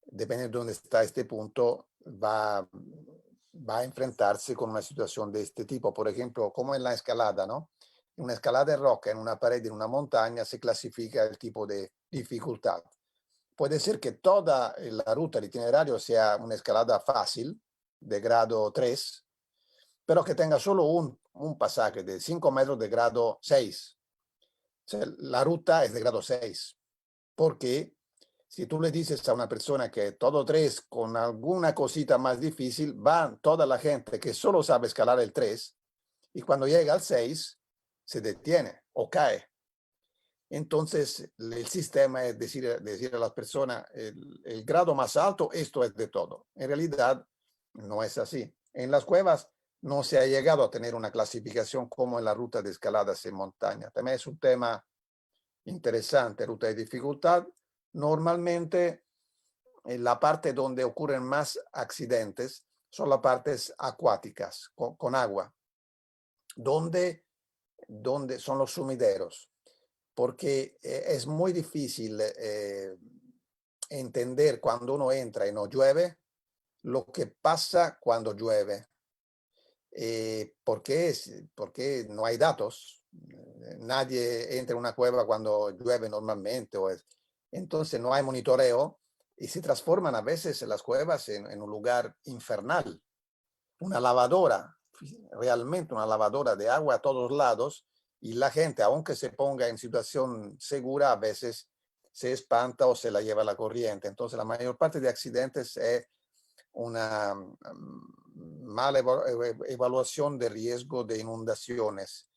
dependiendo de dónde está este punto, va a enfrentarse con una situación de este tipo. Por ejemplo, como en la escalada, ¿no? En una escalada en roca, en una pared, en una montaña, se clasifica el tipo de dificultad. Puede ser que toda la ruta, el itinerario, sea una escalada fácil, de grado 3, pero que tenga solo un pasaje de 5 metros de grado 6. sea, la ruta es de grado 6, porque si tú le dices a una persona que todo 3 con alguna cosita más difícil, va toda la gente que solo sabe escalar el 3 y cuando llega al 6 se detiene o cae. Entonces, el sistema es decir a las personas, el grado más alto, esto es de todo. En realidad, no es así. En las cuevas no se ha llegado a tener una clasificación como en la ruta de escaladas en montaña. También es un tema interesante, ruta de dificultad. Normalmente, en la parte donde ocurren más accidentes son las partes acuáticas, con agua, donde son los sumideros, porque es muy difícil entender cuando uno entra y no llueve lo que pasa cuando llueve. Porque no hay datos. Nadie entra en una cueva cuando llueve normalmente. Entonces no hay monitoreo y se transforman a veces las cuevas en un lugar infernal. Una lavadora, realmente una lavadora de agua a todos lados, y la gente, aunque se ponga en situación segura, a veces se espanta o se la lleva la corriente. Entonces la mayor parte de accidentes es una mala evaluación de riesgo de inundaciones.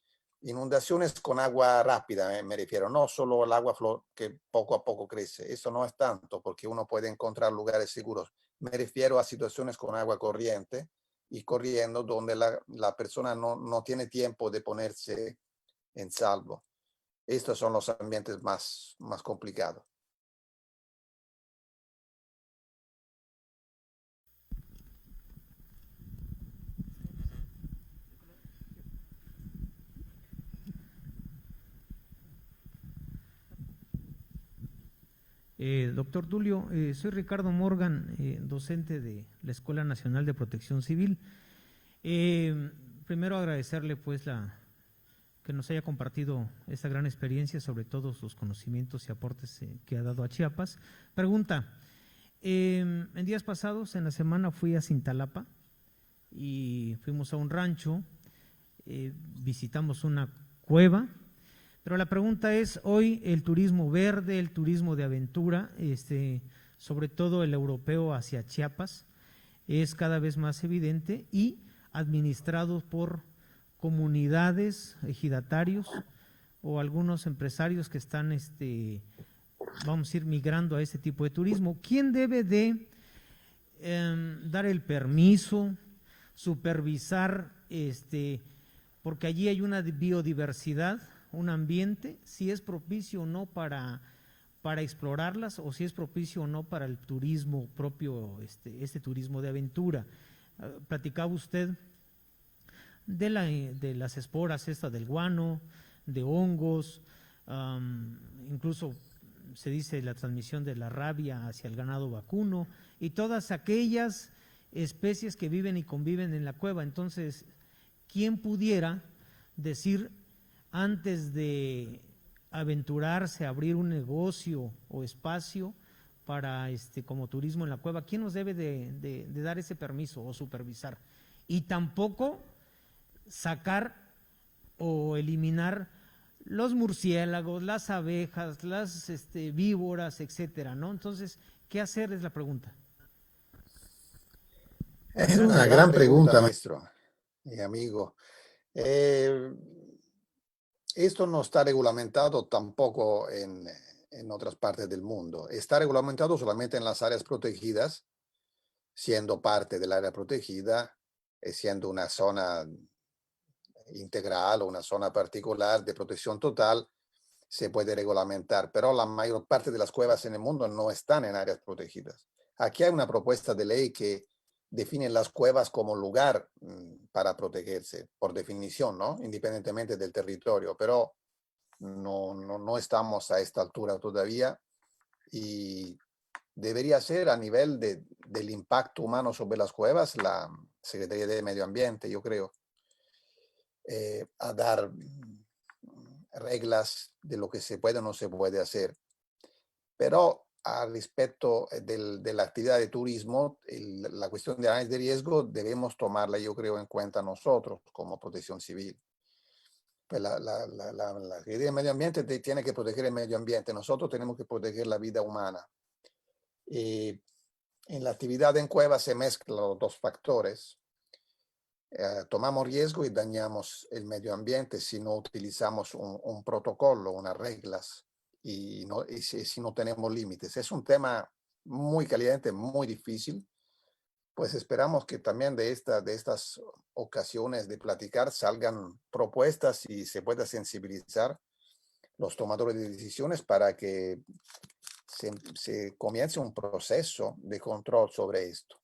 Inundaciones con agua rápida, me refiero, no solo el agua que poco a poco crece. Eso no es tanto, porque uno puede encontrar lugares seguros. Me refiero a situaciones con agua corriente y corriendo donde la persona no tiene tiempo de ponerse en salvo. Estos son los ambientes más complicados. Doctor Tulio, soy Ricardo Morgan, docente de la Escuela Nacional de Protección Civil. Primero agradecerle pues que nos haya compartido esta gran experiencia, sobre todo sus conocimientos y aportes que ha dado a Chiapas. Pregunta, en días pasados, en la semana, fui a Cintalapa y fuimos a un rancho, visitamos una cueva. Pero la pregunta es, hoy el turismo verde, el turismo de aventura, sobre todo el europeo hacia Chiapas, es cada vez más evidente y administrado por comunidades, ejidatarios o algunos empresarios que están, vamos a ir migrando a ese tipo de turismo. ¿Quién debe de dar el permiso, supervisar, porque allí hay una biodiversidad, un ambiente, si es propicio o no para explorarlas, o si es propicio o no para el turismo propio, este turismo de aventura? Platicaba usted de las esporas del guano, de hongos, incluso se dice la transmisión de la rabia hacia el ganado vacuno y todas aquellas especies que viven y conviven en la cueva. Entonces, ¿quién pudiera decir, antes de aventurarse a abrir un negocio o espacio para como turismo en la cueva, quién nos debe de dar ese permiso o supervisar? Y tampoco sacar o eliminar los murciélagos, las abejas, las víboras, etcétera, ¿no? Entonces, ¿qué hacer? Es la pregunta. Es una gran pregunta, maestro y amigo. Esto no está regulamentado tampoco en otras partes del mundo. Está regulamentado solamente en las áreas protegidas, siendo parte del área protegida, siendo una zona integral o una zona particular de protección total, se puede regulamentar, pero la mayor parte de las cuevas en el mundo no están en áreas protegidas. Aquí hay una propuesta de ley que define las cuevas como lugar para protegerse, por definición, ¿no? Independientemente del territorio, pero no estamos a esta altura todavía y debería ser a nivel del impacto humano sobre las cuevas la Secretaría de Medio Ambiente, yo creo, a dar reglas de lo que se puede o no se puede hacer. Pero al respecto de la actividad de turismo, la cuestión de análisis de riesgo debemos tomarla, yo creo, en cuenta nosotros como Protección Civil. Pues la Secretaría de Medio Ambiente tiene que proteger el medio ambiente, nosotros tenemos que proteger la vida humana. Y en la actividad en cuevas se mezclan los dos factores. Tomamos riesgo y dañamos el medio ambiente si no utilizamos un protocolo, unas reglas y si no tenemos límites. Es un tema muy caliente, muy difícil. Pues esperamos que también de estas ocasiones de platicar salgan propuestas y se pueda sensibilizar los tomadores de decisiones para que se comience un proceso de control sobre esto.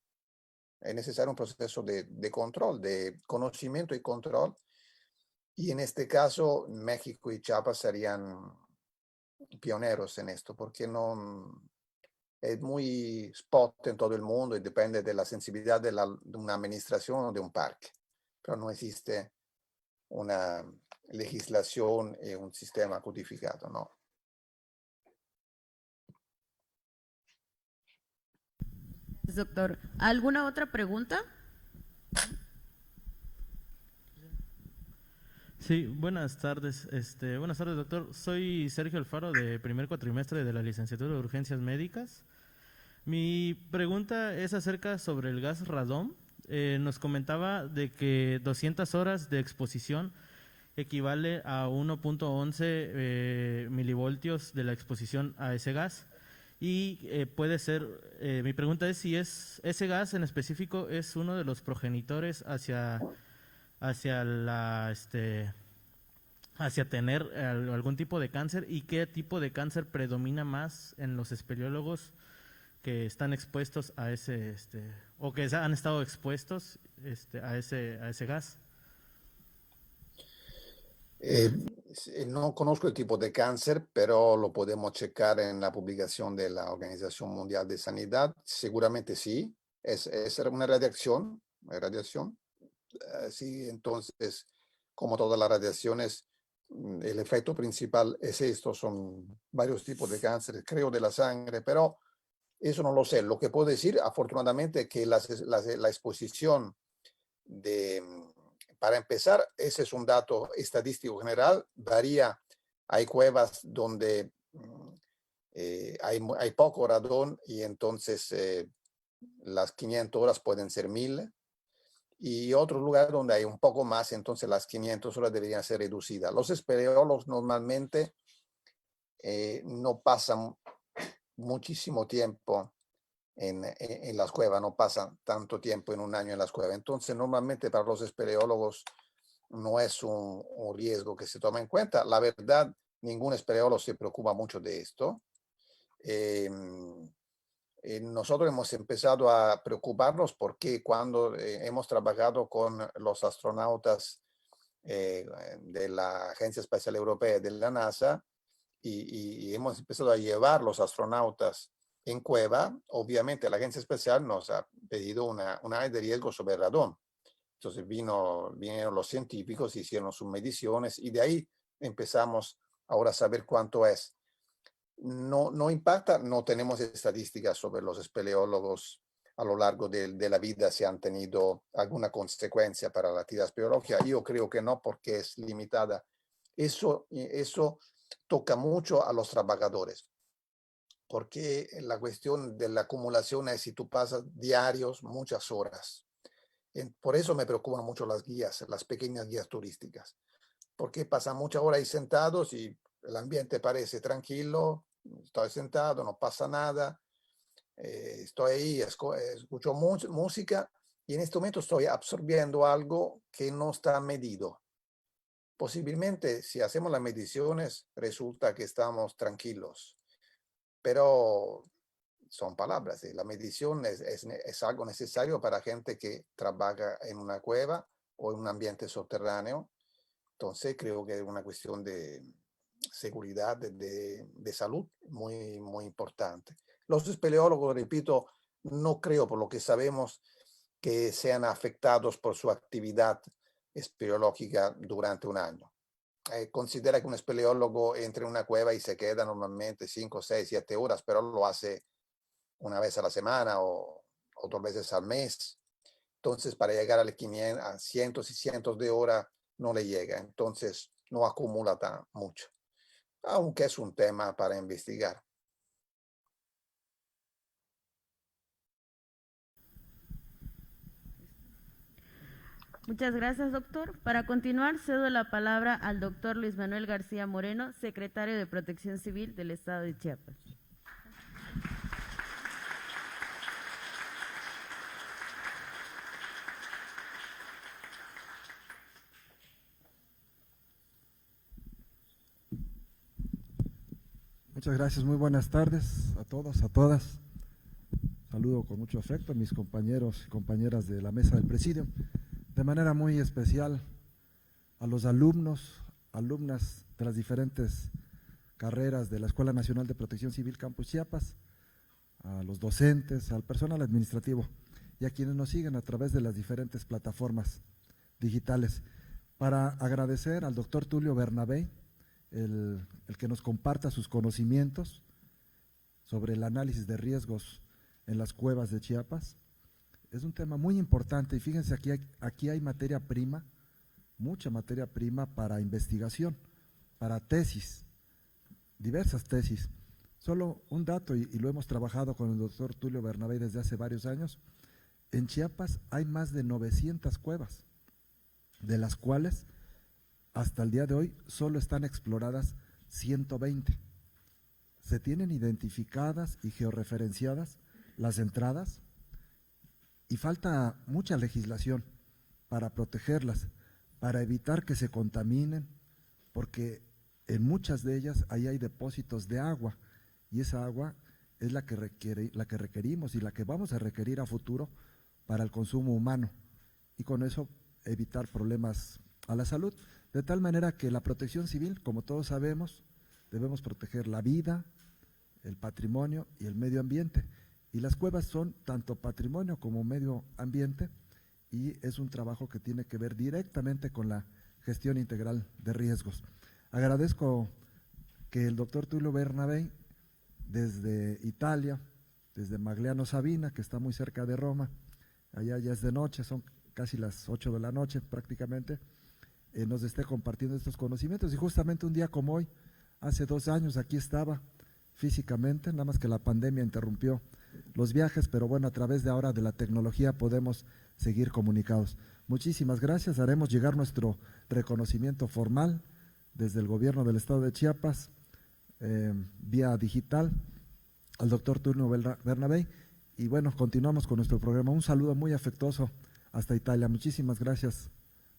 Es necesario un proceso de control, de conocimiento y control. Y en este caso, México y Chiapas serían pioneros en esto, porque no es muy spot en todo el mundo y depende de la sensibilidad de una administración o de un parque. Pero no existe una legislación y un sistema codificado, ¿no? Doctor, ¿alguna otra pregunta? Sí, buenas tardes. Buenas tardes, doctor. Soy Sergio Alfaro, de primer cuatrimestre de la licenciatura de Urgencias Médicas. Mi pregunta es acerca sobre el gas radón. Nos comentaba de que 200 horas de exposición equivale a 1.11 milivoltios de la exposición a ese gas. Y puede ser, mi pregunta es si ese gas en específico es uno de los progenitores hacia tener algún tipo de cáncer, y qué tipo de cáncer predomina más en los espeleólogos que están expuestos a ese o que han estado expuestos a ese gas. No conozco el tipo de cáncer, pero lo podemos checar en la publicación de la Organización Mundial de Sanidad. Seguramente sí, es una radiación. Sí, entonces, como todas las radiaciones, el efecto principal es esto, son varios tipos de cánceres, creo, de la sangre, pero eso no lo sé. Lo que puedo decir, afortunadamente, es que la exposición para empezar, ese es un dato estadístico general, varía. Hay cuevas donde hay poco radón y entonces las 500 horas pueden ser 1000, y otro lugar donde hay un poco más, entonces las 500 horas deberían ser reducidas. Los espeleólogos normalmente no pasan muchísimo tiempo en las cuevas, no pasan tanto tiempo en un año en las cuevas. Entonces, normalmente para los espeleólogos no es un riesgo que se toma en cuenta. La verdad, ningún espeleólogo se preocupa mucho de esto. Nosotros hemos empezado a preocuparnos porque cuando hemos trabajado con los astronautas de la Agencia Espacial Europea, de la NASA, y hemos empezado a llevar los astronautas en cueva, obviamente la Agencia Espacial nos ha pedido una área de riesgo sobre el radón. Entonces vinieron los científicos, hicieron sus mediciones y de ahí empezamos ahora a saber cuánto es. No impacta, no tenemos estadísticas sobre los espeleólogos a lo largo de la vida si han tenido alguna consecuencia para la actividad espeleológica. Yo creo que no, porque es limitada. Eso toca mucho a los trabajadores, porque la cuestión de la acumulación es si tú pasas diarios muchas horas. Por eso me preocupan mucho las guías, las pequeñas guías turísticas, porque pasan muchas horas ahí sentados y el ambiente parece tranquilo, estoy sentado, no pasa nada, estoy ahí, escucho música y en este momento estoy absorbiendo algo que no está medido. Posiblemente si hacemos las mediciones resulta que estamos tranquilos, pero son palabras. La medición es algo necesario para gente que trabaja en una cueva o en un ambiente subterráneo. Entonces creo que es una cuestión de seguridad, de salud muy, muy importante. Los espeleólogos, repito, no creo, por lo que sabemos, que sean afectados por su actividad espeleológica durante un año. Considera que un espeleólogo entra en una cueva y se queda normalmente 5, 6, 7 horas, pero lo hace una vez a la semana o 2 veces al mes. Entonces, para llegar a cientos y cientos de horas no le llega. Entonces, no acumula tan mucho, aunque es un tema para investigar. Muchas gracias, doctor. Para continuar, cedo la palabra al doctor Luis Manuel García Moreno, secretario de Protección Civil del Estado de Chiapas. Muchas gracias, muy buenas tardes a todos, a todas. Saludo con mucho afecto a mis compañeros y compañeras de la mesa del presidio, de manera muy especial a los alumnos, alumnas de las diferentes carreras de la Escuela Nacional de Protección Civil Campus Chiapas, a los docentes, al personal administrativo y a quienes nos siguen a través de las diferentes plataformas digitales, para agradecer al doctor Tulio Bernabé el que nos comparta sus conocimientos sobre el análisis de riesgos en las cuevas de Chiapas. Es un tema muy importante y fíjense, aquí hay materia prima, mucha materia prima para investigación, para tesis, diversas tesis. Solo un dato, y lo hemos trabajado con el doctor Tulio Bernabé desde hace varios años. En Chiapas hay más de 900 cuevas, de las cuales hasta el día de hoy solo están exploradas 120. Se tienen identificadas y georreferenciadas las entradas y falta mucha legislación para protegerlas, para evitar que se contaminen, porque en muchas de ellas ahí hay depósitos de agua y esa agua es la que requerimos y la que vamos a requerir a futuro para el consumo humano, y con eso evitar problemas a la salud. De tal manera que la protección civil, como todos sabemos, debemos proteger la vida, el patrimonio y el medio ambiente. Y las cuevas son tanto patrimonio como medio ambiente, y es un trabajo que tiene que ver directamente con la gestión integral de riesgos. Agradezco que el doctor Tulio Bernabé, desde Italia, desde Magliano Sabina, que está muy cerca de Roma, allá ya es de noche, son casi las 8 de la noche prácticamente, nos esté compartiendo estos conocimientos. Y justamente un día como hoy, hace 2 años, aquí estaba físicamente, nada más que la pandemia interrumpió los viajes, pero bueno, a través de ahora de la tecnología podemos seguir comunicados. Muchísimas gracias, haremos llegar nuestro reconocimiento formal desde el gobierno del estado de Chiapas, vía digital, al doctor Tulio Bernabé, y bueno, continuamos con nuestro programa. Un saludo muy afectuoso hasta Italia. Muchísimas gracias,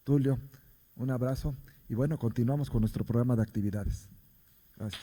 Tulio, un abrazo, y bueno, continuamos con nuestro programa de actividades. Gracias.